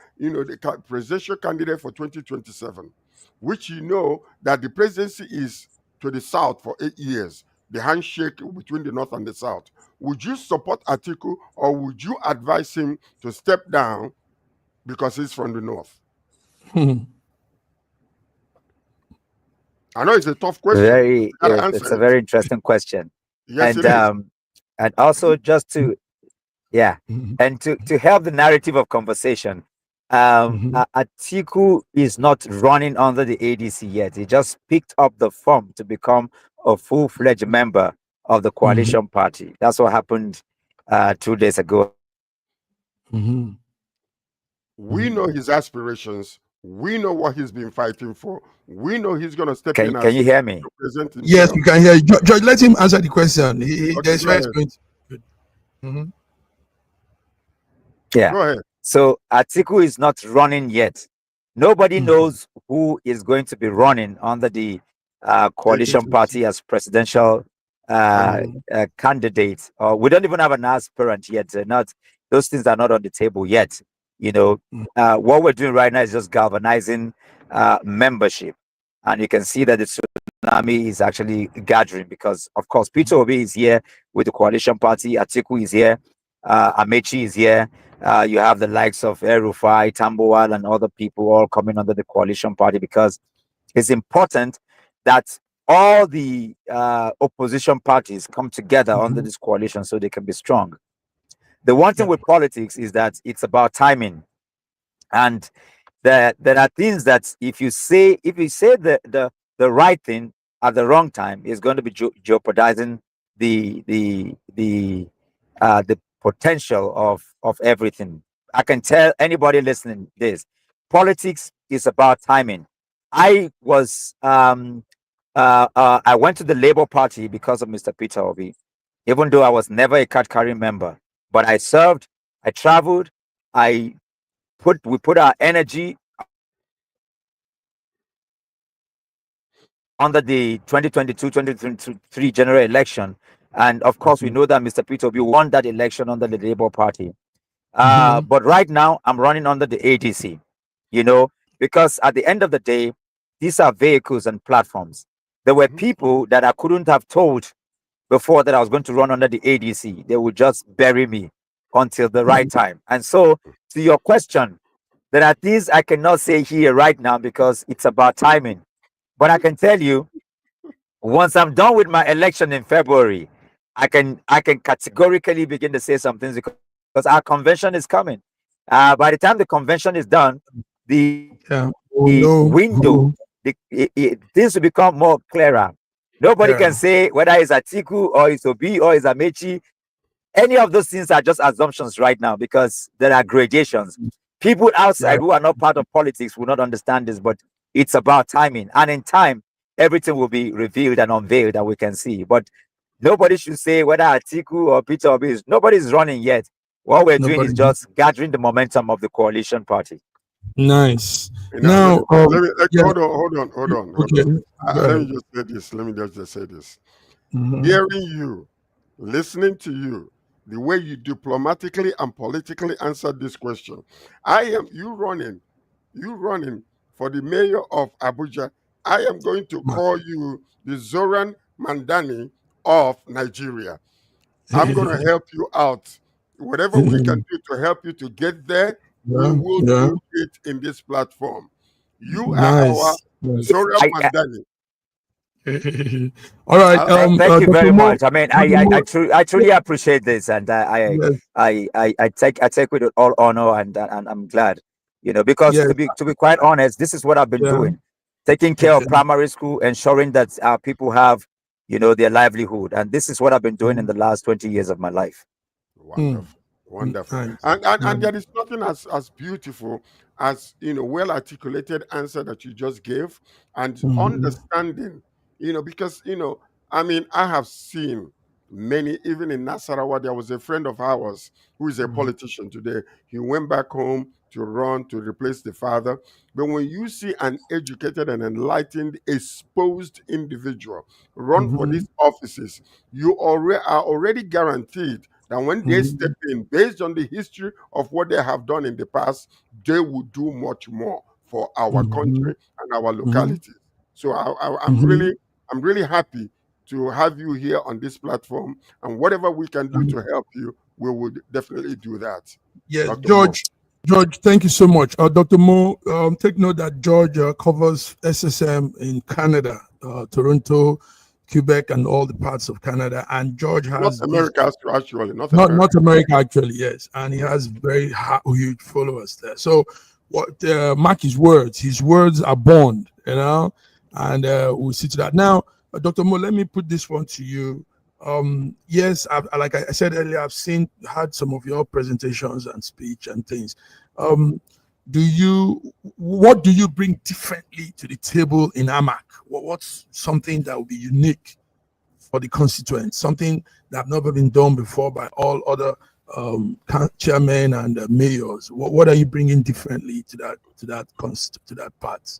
Speaker 3: presidential candidate for 2027, which you know that the presidency is to the south for 8 years, the handshake between the north and the south, would you support Atiku or would you advise him to step down because he's from the north? I know it's a tough question.
Speaker 7: It's a very interesting question.
Speaker 3: Yes, it is.
Speaker 7: And also just to and to help the narrative of conversation, Atiku is not running under the ADC yet. He just picked up the form to become a full-fledged member of the coalition party. That's what happened 2 days ago.
Speaker 3: We know his aspirations. We know what he's been fighting for. We know he's going to step in.
Speaker 7: Can you hear me?
Speaker 2: Yes, we can hear you. George, let him answer the question. There's where it's going to.
Speaker 7: Yeah.
Speaker 3: Go ahead.
Speaker 7: So Atiku is not running yet. Nobody knows who is going to be running under the coalition party as presidential candidate. We don't even have an aspirant yet. Those things are not on the table yet. What we're doing right now is just galvanizing membership, and you can see that the tsunami is actually gathering because, of course, Peter Obi is here with the coalition party. Atiku is here. Amechi is here. You have the likes of El-Rufai, Tambuwal, and other people all coming under the coalition party because it's important that all the opposition parties come together under this coalition so they can be strong. The one thing with politics is that it's about timing, and there are things that if you say the right thing at the wrong time, is going to be jeopardizing the potential of everything. I can tell anybody listening this: politics is about timing. I went to the Labour Party because of Mr. Peter Obi, even though I was never a card-carrying member. But I served, I traveled, we put our energy under the 2022-2023 general election. And of course, we know that Mr. Peter Obi won that election under the Labour Party. But right now, I'm running under the ADC, because at the end of the day, these are vehicles and platforms. There were people that I couldn't have told before that I was going to run under the ADC. They would just bury me until the right time. And so, to your question, there are things I cannot say here right now because it's about timing. But I can tell you, once I'm done with my election in February, I can categorically begin to say some things because our convention is coming. By the time the convention is done, the window, things will become more clearer. Nobody can say whether it's Atiku or it's Obi or it's Amechi. Any of those things are just assumptions right now because there are gradations. People outside who are not part of politics will not understand this, but it's about timing. And in time, everything will be revealed and unveiled that we can see. But nobody should say whether Atiku or Peter Obi is, nobody's running yet. What we're doing is just gathering the momentum of the coalition party.
Speaker 2: Nice.
Speaker 3: Now, hold on.
Speaker 2: Okay.
Speaker 3: Let me just say this. Hearing you, listening to you, the way you diplomatically and politically answered this question, you running for the mayor of Abuja. I am going to call you the Zoran Mandani of Nigeria. I'm going to help you out. Whatever we can do to help you to get there, we will do it in this platform. You are our Zoran Mandani.
Speaker 2: All right.
Speaker 7: Thank you very much. I mean, I truly appreciate this, and I take with all honor, and I'm glad, because to be quite honest, this is what I've been doing, taking care of primary school, ensuring that our people have, their livelihood, and this is what I've been doing in the last 20 years of my life.
Speaker 3: Wonderful. And there is nothing as beautiful as well articulated answer that you just gave, and understanding, because I mean, I have seen Many, even in Nasarawa, there was a friend of ours who is a politician today. He went back home to run to replace the father. But when you see an educated and enlightened, exposed individual run for these offices, you are already guaranteed that when they step in, based on the history of what they have done in the past, they will do much more for our country and our localities. So I'm really happy to have you here on this platform, and whatever we can do to help you, we would definitely do that.
Speaker 2: Yes,
Speaker 3: Dr. Mo.
Speaker 2: George, thank you so much. Dr. Mo, take note that George covers SSM in Canada, Toronto, Quebec, and all the parts of Canada. And George has
Speaker 3: North America, actually,
Speaker 2: North America, actually, yes, and he has very huge followers there. So, what mark his words? His words are bond, and we'll see to that. Now, Dr. Mo, let me put this one to you. Yes, like I said earlier, I've had some of your presentations and speech and things. What do you bring differently to the table in AMAC? What's something that will be unique for the constituents, something that have never been done before by all other chairmen and mayors? What are you bringing differently to that part?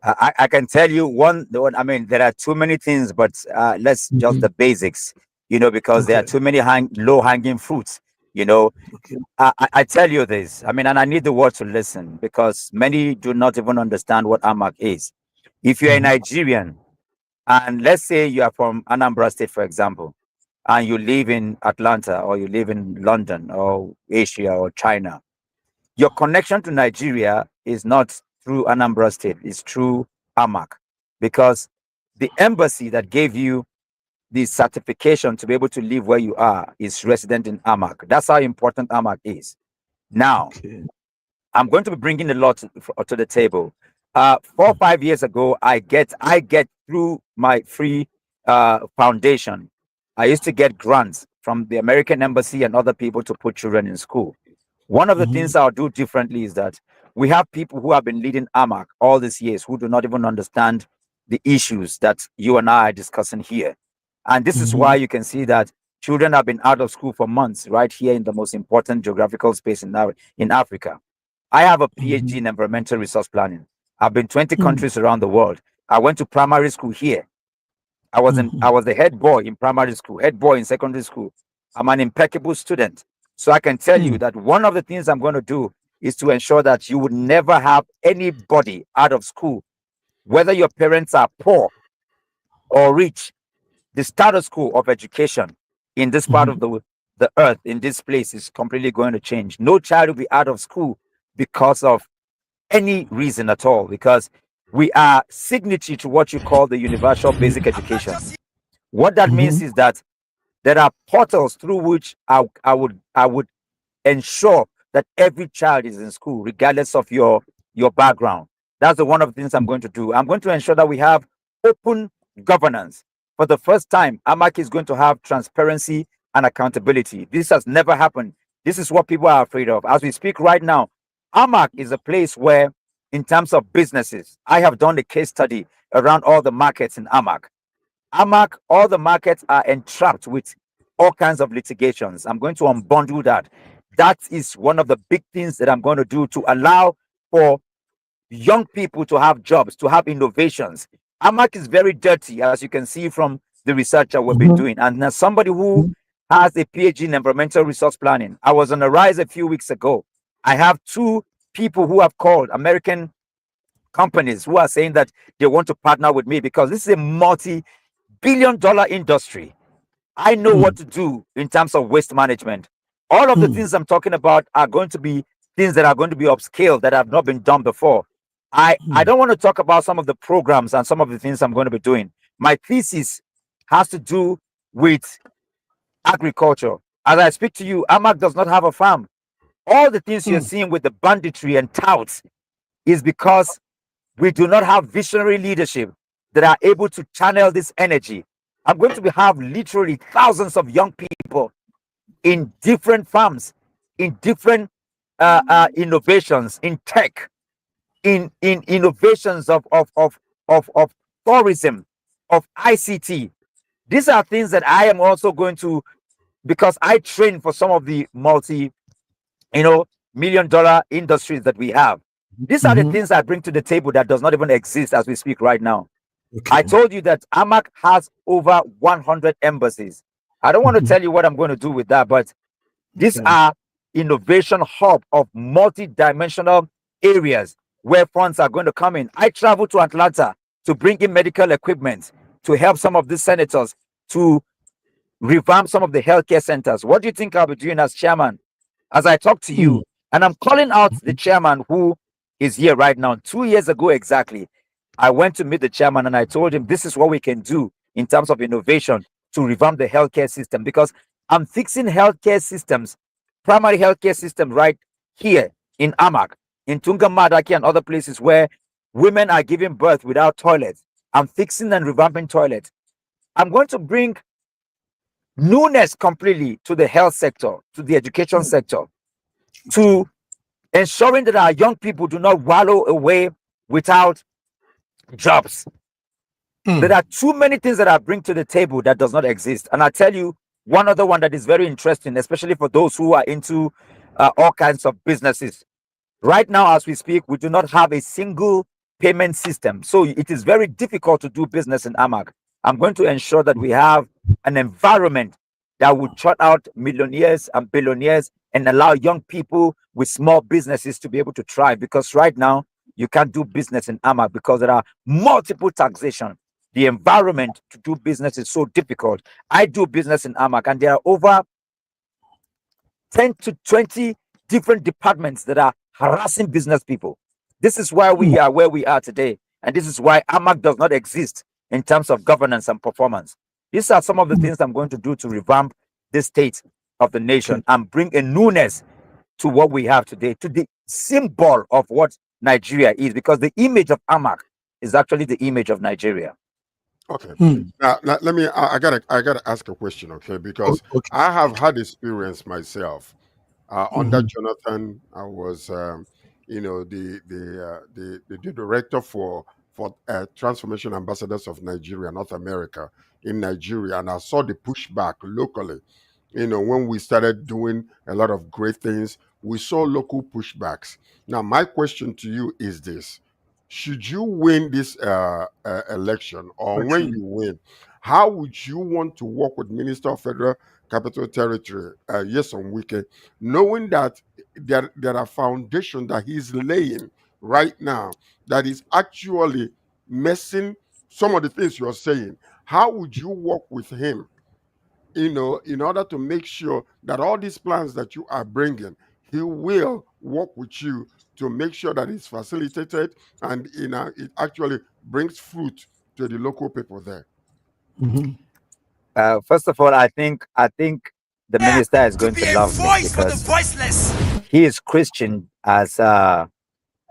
Speaker 7: I can tell you one. I mean, there are too many things, but let's just the basics, because there are too many low-hanging fruits. I tell you this. I mean, and I need the world to listen, because many do not even understand what AMAC is. If you're a Nigerian, and let's say you are from Anambra State, for example, and you live in Atlanta, or you live in London, or Asia, or China, your connection to Nigeria is not through Anambra State, it's through AMAC, because the embassy that gave you the certification to be able to live where you are is resident in AMAC. That's how important AMAC is. Now, I'm going to be bringing a lot to the table. 4 or 5 years ago, I get through my free foundation. I used to get grants from the American embassy and other people to put children in school. One of the things I'll do differently is that we have people who have been leading AMAC all these years who do not even understand the issues that you and I are discussing here. And this is why you can see that children have been out of school for months right here in the most important geographical space in Africa. I have a PhD in environmental resource planning. I've been 20 countries around the world. I went to primary school here. I was the head boy in primary school, head boy in secondary school. I'm an impeccable student. So I can tell you that one of the things I'm going to do is to ensure that you would never have anybody out of school, whether your parents are poor or rich. The status quo of education in this part of the earth, in this place, is completely going to change. No child will be out of school because of any reason at all, because we are signatory to what you call the universal basic education. What that means is that there are portals through which I would ensure that every child is in school, regardless of your background. That's one of the things I'm going to do. I'm going to ensure that we have open governance. For the first time, AMAC is going to have transparency and accountability. This has never happened. This is what people are afraid of. As we speak right now, AMAC is a place where, in terms of businesses, I have done a case study around all the markets in AMAC. AMAC, all the markets are entrapped with all kinds of litigations. I'm going to unbundle that. That is one of the big things that I'm going to do to allow for young people to have jobs, to have innovations. AMAC is very dirty, as you can see from the research that we've been doing. And as somebody who has a PhD in environmental resource planning, I was on a rise a few weeks ago. I have 2 people who have called, American companies, who are saying that they want to partner with me, because this is a multi-billion-dollar industry. I know what to do in terms of waste management. All of the things I'm talking about are going to be things that are going to be upscale, that have not been done before. I don't want to talk about some of the programs and some of the things I'm going to be doing. My thesis has to do with agriculture. As I speak to you, AMAC does not have a farm. All the things you're seeing with the banditry and touts is because we do not have visionary leadership that are able to channel this energy. I'm going to have literally thousands of young people in different farms, in different innovations, in tech, in innovations of tourism, of ICT. These are things that I am also going to, because I train for some of the multi-million-dollar industries that we have. These are the things I bring to the table that does not even exist as we speak right now.
Speaker 2: Okay.
Speaker 7: I told you that AMAC has over 100 embassies. I don't want to tell you what I'm going to do with that, but these are innovation hub of multi-dimensional areas where funds are going to come in. I travel to Atlanta to bring in medical equipment to help some of these senators to revamp some of the healthcare centers. What do you think I'll be doing as chairman? As I talk to you, and I'm calling out the chairman who is here right now. 2 years ago exactly, I went to meet the chairman and I told him this is what we can do in terms of innovation to revamp the healthcare system, because I'm fixing healthcare systems, primary healthcare system right here in Amak, in Tunga Madaki and other places where women are giving birth without toilets. I'm fixing and revamping toilets. I'm going to bring newness completely to the health sector, to the education sector, to ensuring that our young people do not wallow away without jobs. There are too many things that I bring to the table that does not exist. And I tell you, one other one that is very interesting, especially for those who are into all kinds of businesses. Right now, as we speak, we do not have a single payment system. So it is very difficult to do business in Amak. I'm going to ensure that we have an environment that will trot out millionaires and billionaires and allow young people with small businesses to be able to thrive. Because right now, you can't do business in Amak because there are multiple taxation. The environment to do business is so difficult. I do business in Amak, and there are over 10 to 20 different departments that are harassing business people. This is why we are where we are today. And this is why Amak does not exist in terms of governance and performance. These are some of the things I'm going to do to revamp the state of the nation and bring a newness to what we have today, to the symbol of what Nigeria is, because the image of Amak is actually the image of Nigeria.
Speaker 3: Okay. Now let me. I gotta ask a question, okay? Because I have had experience myself. Under Jonathan, I was, the director for Transformation Ambassadors of Nigeria, North America, in Nigeria, and I saw the pushback locally. When we started doing a lot of great things, we saw local pushbacks. Now, my question to you is this: should you win this election, or when you win, how would you want to work with Minister of Federal Capital Territory, Nyesom Wike, knowing that there are foundations that he's laying right now that is actually messing some of the things you're saying? How would you work with him, in order to make sure that all these plans that you are bringing, he will work with you to make sure that it's facilitated and it actually brings fruit to the local people there?
Speaker 7: First of all, I think the minister is going to love me because he is Christian as a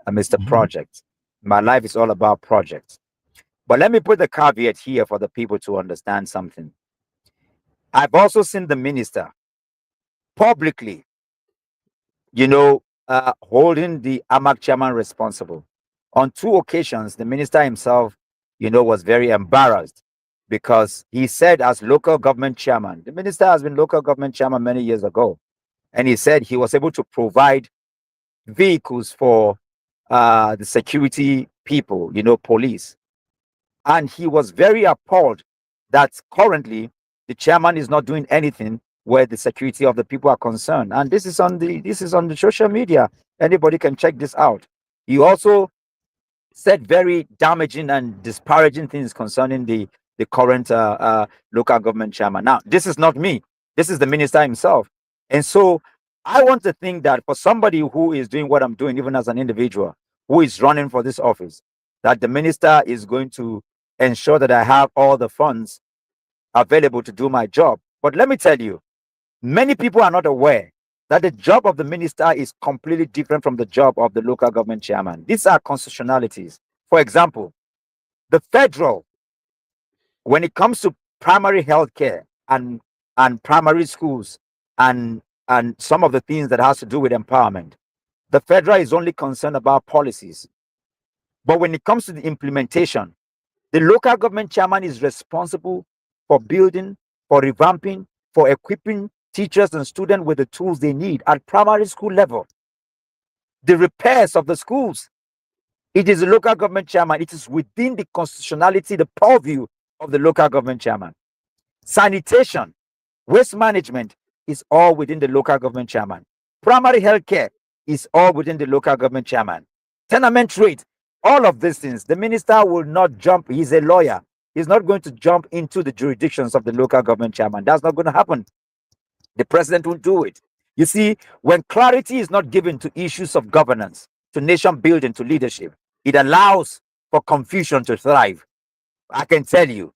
Speaker 7: Mr. Project. My life is all about projects. But let me put the caveat here for the people to understand something. I've also seen the minister publicly, holding the AMAC chairman responsible. On 2 occasions, the minister himself, was very embarrassed because he said, as local government chairman, the minister has been local government chairman many years ago, and he said he was able to provide vehicles for the security people, police. And he was very appalled that currently the chairman is not doing anything where the security of the people are concerned. And this is on the social media. Anybody can check this out. He also said very damaging and disparaging things concerning the current local government chairman. Now, this is not me. This is the minister himself. And so I want to think that for somebody who is doing what I'm doing, even as an individual who is running for this office, that the minister is going to ensure that I have all the funds available to do my job. But let me tell you, many people are not aware that the job of the minister is completely different from the job of the local government chairman. These are constitutionalities. For example, the federal, when it comes to primary health care and primary schools and some of the things that has to do with empowerment, the federal is only concerned about policies. But when it comes to the implementation, the local government chairman is responsible for building, for revamping, for equipping teachers and students with the tools they need at primary school level. The repairs of the schools, it is the local government chairman. It is within the constitutionality, the purview of the local government chairman. Sanitation, waste management is all within the local government chairman. Primary health care is all within the local government chairman. Tenement rate, all of these things, the minister will not jump. He's a lawyer. He's not going to jump into the jurisdictions of the local government chairman. That's not going to happen. The president will do it. You see, when clarity is not given to issues of governance, to nation building, to leadership, it allows for confusion to thrive. I can tell you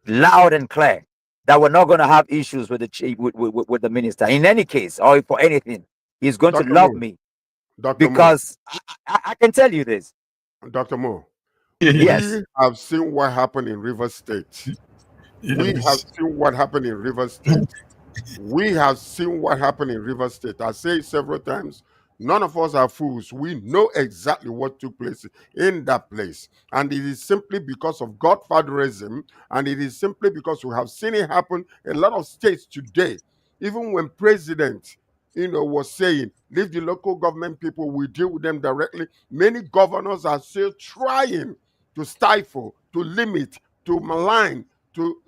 Speaker 7: loud and clear that we're not going to have issues with the with the minister in any case or for anything. He's going
Speaker 3: Dr.
Speaker 7: to love
Speaker 3: Mo,
Speaker 7: me
Speaker 3: Dr.
Speaker 7: because I can tell you this.
Speaker 3: Dr. Mo,
Speaker 7: Yes.
Speaker 3: we have seen what happened in River State. We have
Speaker 2: Yes.
Speaker 3: seen what happened in River State. We have seen what happened in River State. I say it several times. None of us are fools. We know exactly what took place in that place. And it is simply because of godfatherism, and it is simply because we have seen it happen in a lot of states today. Even when President, was saying, leave the local government people, we deal with them directly. Many governors are still trying to stifle, to limit, to malign, to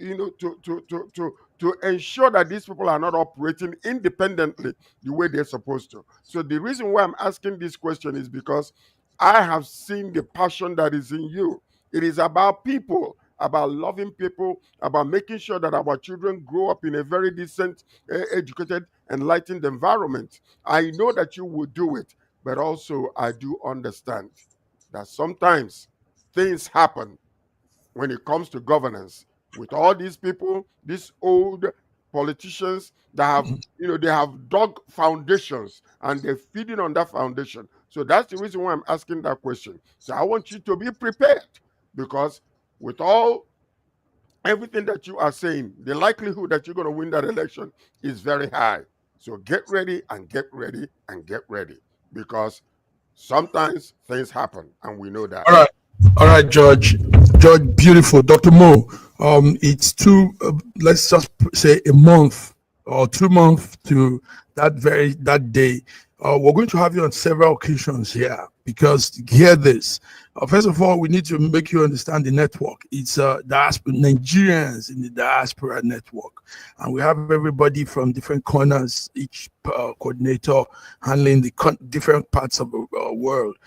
Speaker 3: ensure that these people are not operating independently the way they're supposed to. So the reason why I'm asking this question is because I have seen the passion that is in you. It is about people, about loving people, about making sure that our children grow up in a very decent, educated, enlightened environment. I know that you will do it, but also I do understand that sometimes things happen when it comes to governance with all these people, these old politicians that have, they have dug foundations and they're feeding on that foundation. So that's the reason why I'm asking that question. So I want you to be prepared, because with everything that you are saying, the likelihood that you're going to win that election is very high. So get ready and get ready and get ready, because sometimes things happen and we know that.
Speaker 2: All right, George. George, beautiful. Dr. Mo, it's let's just say a month or 2 months to that day. We're going to have you on several occasions here, because hear this. First of all, we need to make you understand the network. It's diaspora, Nigerians in the Diaspora network. And we have everybody from different corners, each coordinator handling the different parts of the world.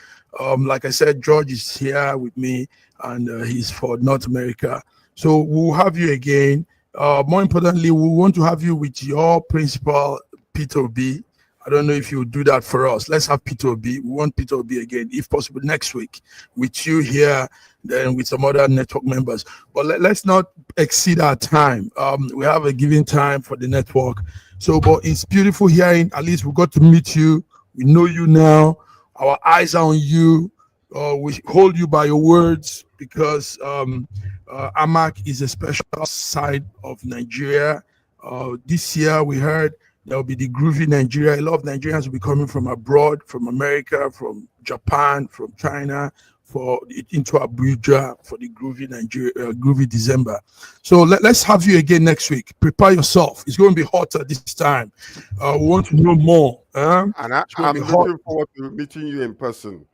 Speaker 2: Like I said, George is here with me, and he's for North America. So we'll have you again. More importantly, we want to have you with your principal, Peter Obi. I don't know if you would do that for us. Let's have Peter Obi. We want Peter Obi again, if possible, next week with you here, then with some other network members. But let's not exceed our time. We have a given time for the network. So, but it's beautiful hearing. At least we got to meet you. We know you now. Our eyes are on you. We hold you by your words, because AMAC is a special side of Nigeria. This year we heard there will be the groovy Nigeria. A lot of Nigerians will be coming from abroad, from America, from Japan, from China, into Abuja for the groovy Nigeria, groovy December. So let's have you again next week. Prepare yourself. It's going to be hotter this time. We want to know more.
Speaker 3: And I'm looking forward to meeting you in person.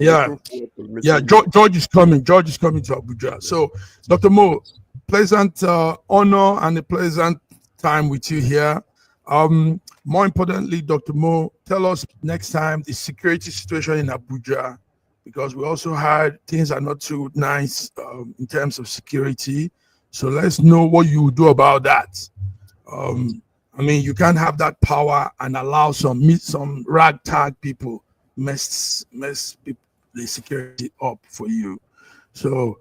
Speaker 2: George is coming. George is coming to Abuja. So, Dr. Mo, pleasant honor and a pleasant time with you here. More importantly, Dr. Mo, tell us next time the security situation in Abuja, because we also heard things are not too nice in terms of security. So let's know what you do about that. I mean, you can't have that power and allow some ragtag people mess the security up for you. So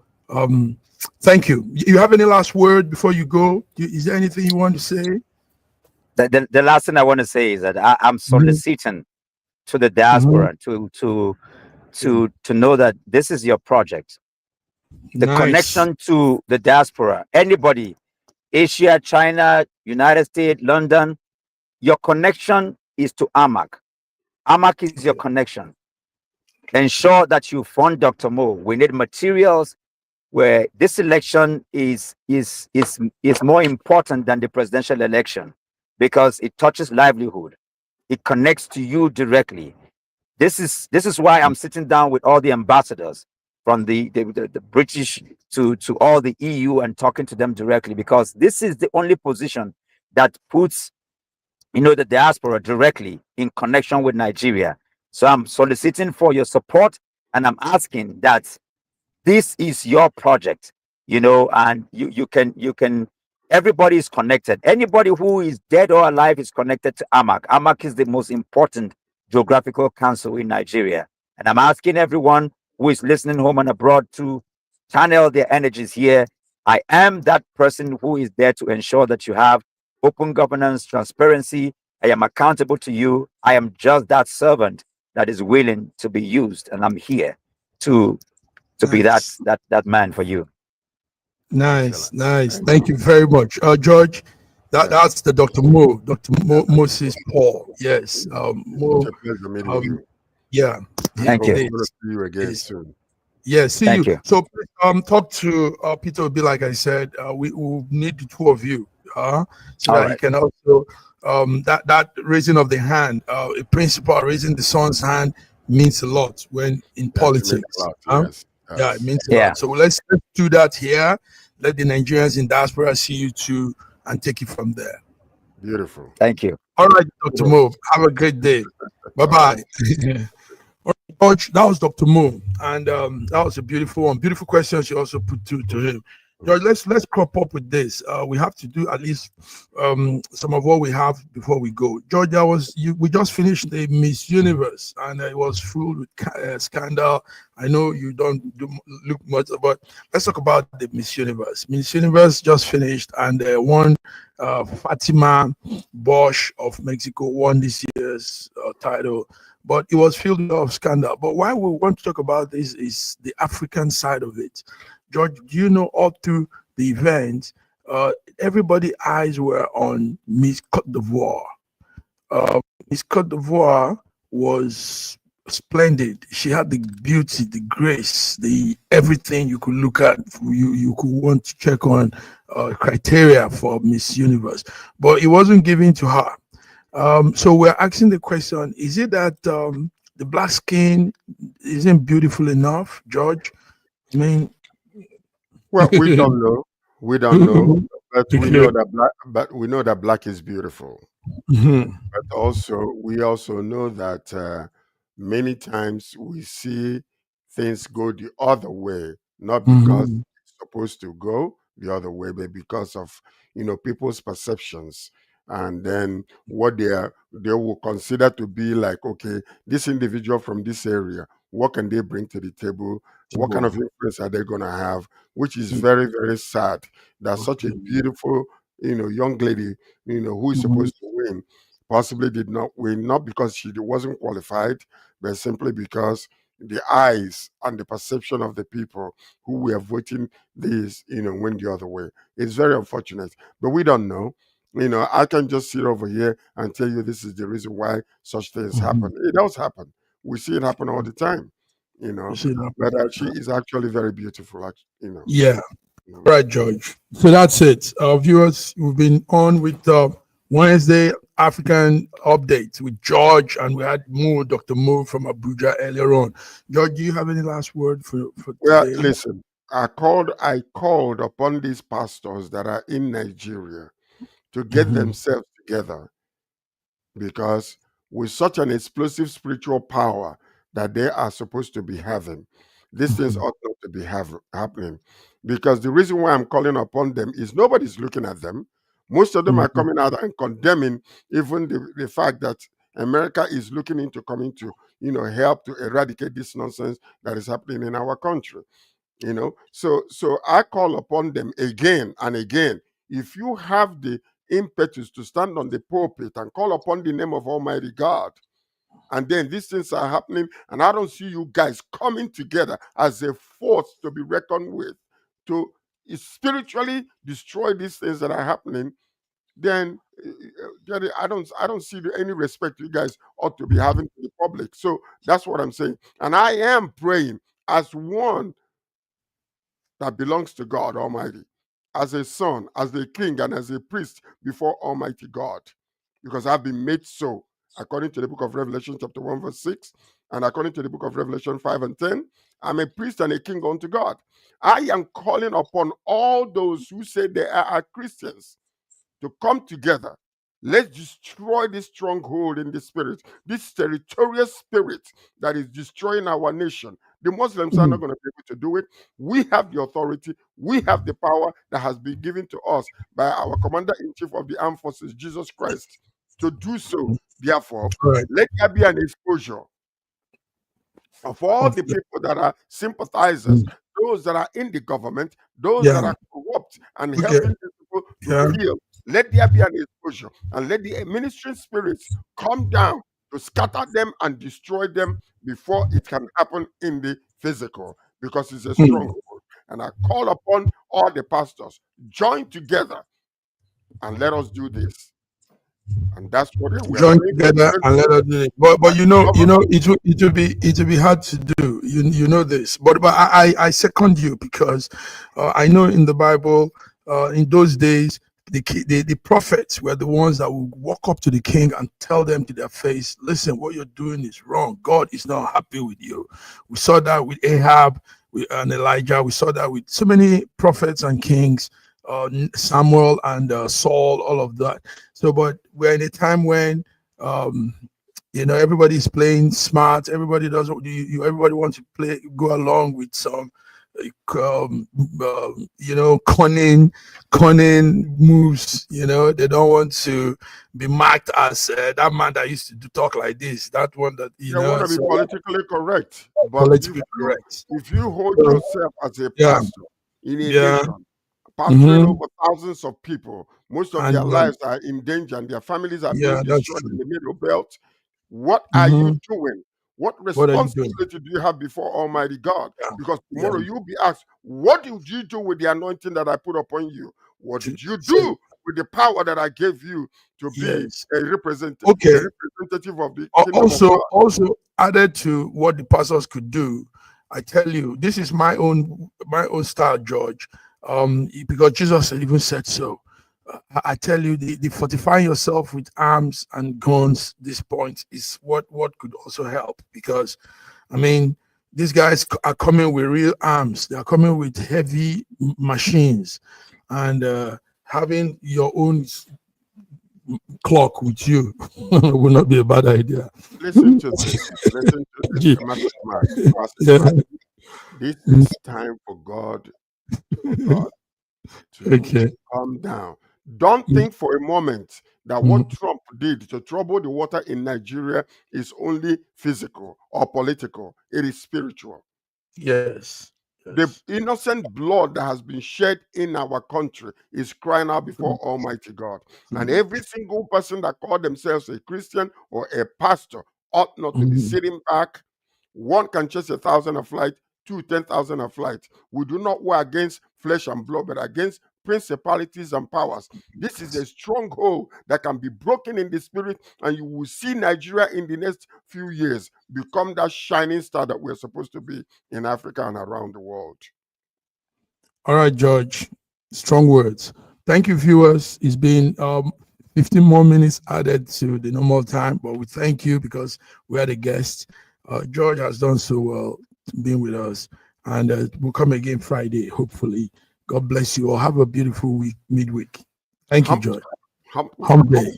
Speaker 2: thank you. You have any last word before you go? Is there anything you want to say?
Speaker 7: The last thing I want to say is that I'm soliciting to the diaspora to know that this is your project. The connection to the diaspora, anybody, Asia, China, United States, London, your connection is to AMAC. AMAC is your connection. Ensure that you fund Dr. Mo. We need materials. where this election is more important than the presidential election because it touches livelihood. It connects to you directly. This is why I'm sitting down with all the ambassadors from the British to all the EU and talking to them directly, because this is the only position that puts the diaspora directly in connection with Nigeria. So I'm soliciting for your support, and I'm asking that this is your project, and you can everybody is connected. Anybody who is dead or alive is connected to AMAC. AMAC is the most important geographical council in Nigeria. And I'm asking everyone who is listening home and abroad to channel their energies here. I am that person who is there to ensure that you have open governance, transparency. I am accountable to you. I am just that servant that is willing to be used, and I'm here to be that man for you.
Speaker 2: Nice. Thank you very much, George. That's the Dr. Moses Paul. Yes. Yeah.
Speaker 7: Thank you.
Speaker 3: See you again soon.
Speaker 2: Yeah, see
Speaker 7: Thank
Speaker 2: you. So talk to Peter Obi. Like I said, we will need the two of you, so that you can also that raising of the hand, a principal raising the son's hand means a lot when in politics.
Speaker 3: Yes.
Speaker 2: Yeah, it means a lot. So let's do that here. Let the Nigerians in diaspora see you too, and take it from there.
Speaker 3: Beautiful.
Speaker 7: Thank you.
Speaker 2: All right, Dr. Mo. Have a great day. Bye-bye. George, that was Dr. Mo, and that was a beautiful one. Beautiful questions you also put to him. George, let's crop up with this. We have to do at least some of what we have before we go. George, we just finished the Miss Universe, and it was full with scandal. I know you don't look much, but let's talk about the Miss Universe. Miss Universe just finished, and one Fatima Bosch of Mexico won this year's title. But it was filled with scandal. But why we want to talk about this is the African side of it. George, do you know all through the event, everybody's eyes were on Miss Côte d'Ivoire. Miss Côte d'Ivoire was splendid. She had the beauty, the grace, the everything you could look at. You could want to check on criteria for Miss Universe, but it wasn't given to her. So we're asking the question: is it that the black skin isn't beautiful enough, George? I mean,
Speaker 3: well, we don't know. We don't know, but we know that black. But we know that black is beautiful. But we also know that many times we see things go the other way, not because it's supposed to go the other way, but because of people's perceptions, and then what they will consider to be like, okay, this individual from this area, what can they bring to the table? What kind of influence are they going to have? Which is very, very sad that such a beautiful, young lady, who is supposed to win, possibly did not win, not because she wasn't qualified, but simply because the eyes and the perception of the people who were voting this, went the other way. It's very unfortunate, but we don't know. I can just sit over here and tell you this is the reason why such things happen. It does happen. We see it happen all the time. But she is actually very beautiful.
Speaker 2: Yeah. Right, George. So that's it. Viewers, we've been on with Wednesday African update with George, and we had Dr. Mo from Abuja earlier on. George, do you have any last word for today?
Speaker 3: Well, listen, I called upon these pastors that are in Nigeria to get themselves together, because with such an explosive spiritual power that they are supposed to be having, these things ought not to be happening. Because the reason why I'm calling upon them is nobody's looking at them. Most of them are coming out and condemning even the fact that America is looking into coming to, help to eradicate this nonsense that is happening in our country. So I call upon them again and again. If you have the impetus to stand on the pulpit and call upon the name of Almighty God, and then these things are happening, and I don't see you guys coming together as a force to be reckoned with to spiritually destroy these things that are happening, then I don't see any respect you guys ought to be having to the public. So that's what I'm saying. And I am praying as one that belongs to God Almighty, as a son, as a king, and as a priest before Almighty God, because I've been made so, according to the book of Revelation chapter 1 verse 6, and according to the book of Revelation 5 and 10, I'm a priest and a king unto God. I am calling upon all those who say they are Christians to come together. Let's destroy this stronghold in the spirit, this territorial spirit that is destroying our nation. The Muslims are not going to be able to do it. We have the authority. We have the power that has been given to us by our commander-in-chief of the armed forces, Jesus Christ, to do so. Therefore, let there be an exposure of all the people that are sympathizers, those that are in the government, those that are corrupt and helping people to heal. Let there be an exposure, and let the ministering spirits come down to scatter them and destroy them before it can happen in the physical, because it's a stronghold. And I call upon all the pastors, join together and let us do this. And that's what we
Speaker 2: join together and let us do it. But it will be hard to do. You know this. But I second you, because I know in the Bible, in those days, the prophets were the ones that would walk up to the king and tell them to their face, listen, what you're doing is wrong. God is not happy with you. We saw that with Ahab and Elijah. We saw that with so many prophets and kings, Samuel and Saul, all of that. So, but we're in a time when, everybody's playing smart. Everybody doesn't. Everybody wants to go along with some, cunning moves. They don't want to be marked as that man that used to talk like this. That one that
Speaker 3: they want to be politically correct. But if you hold yourself as a pastor in a nation, pastoring over thousands of people, most of their lives are in danger and their families are being destroyed in the Middle Belt. What are you doing? What responsibility do you have before Almighty God? Because tomorrow you'll be asked, what did you do with the anointing that I put upon you? What did you do with the power that I gave you to be a representative of the kingdom of God?
Speaker 2: Also added to what the pastors could do, I tell you, this is my own style, George. Because Jesus even said so. I tell you, the fortifying yourself with arms and guns, this point is what could also help, because these guys are coming with real arms. They are coming with heavy machines, and having your own clock with you will not be a bad idea.
Speaker 3: Listen to this. This is time for God to calm down. Don't think for a moment that what Trump did to trouble the water in Nigeria is only physical or political. It is spiritual.
Speaker 2: Yes.
Speaker 3: The innocent blood that has been shed in our country is crying out before Almighty God. And every single person that called themselves a Christian or a pastor ought not to be sitting back. One can chase 1,000 a flight, 2, 10,000 a flight. We do not war against flesh and blood, but against principalities and powers. This is a stronghold that can be broken in the spirit, and you will see Nigeria in the next few years become that shining star that we're supposed to be in Africa and around the world.
Speaker 2: All right, George. Strong words. Thank you, viewers. It's been 15 more minutes added to the normal time, but we thank you because we had a guest. George has done so well being with us, and we'll come again Friday, hopefully. God bless you all. Have a beautiful week, midweek. Thank you, George. Hump day.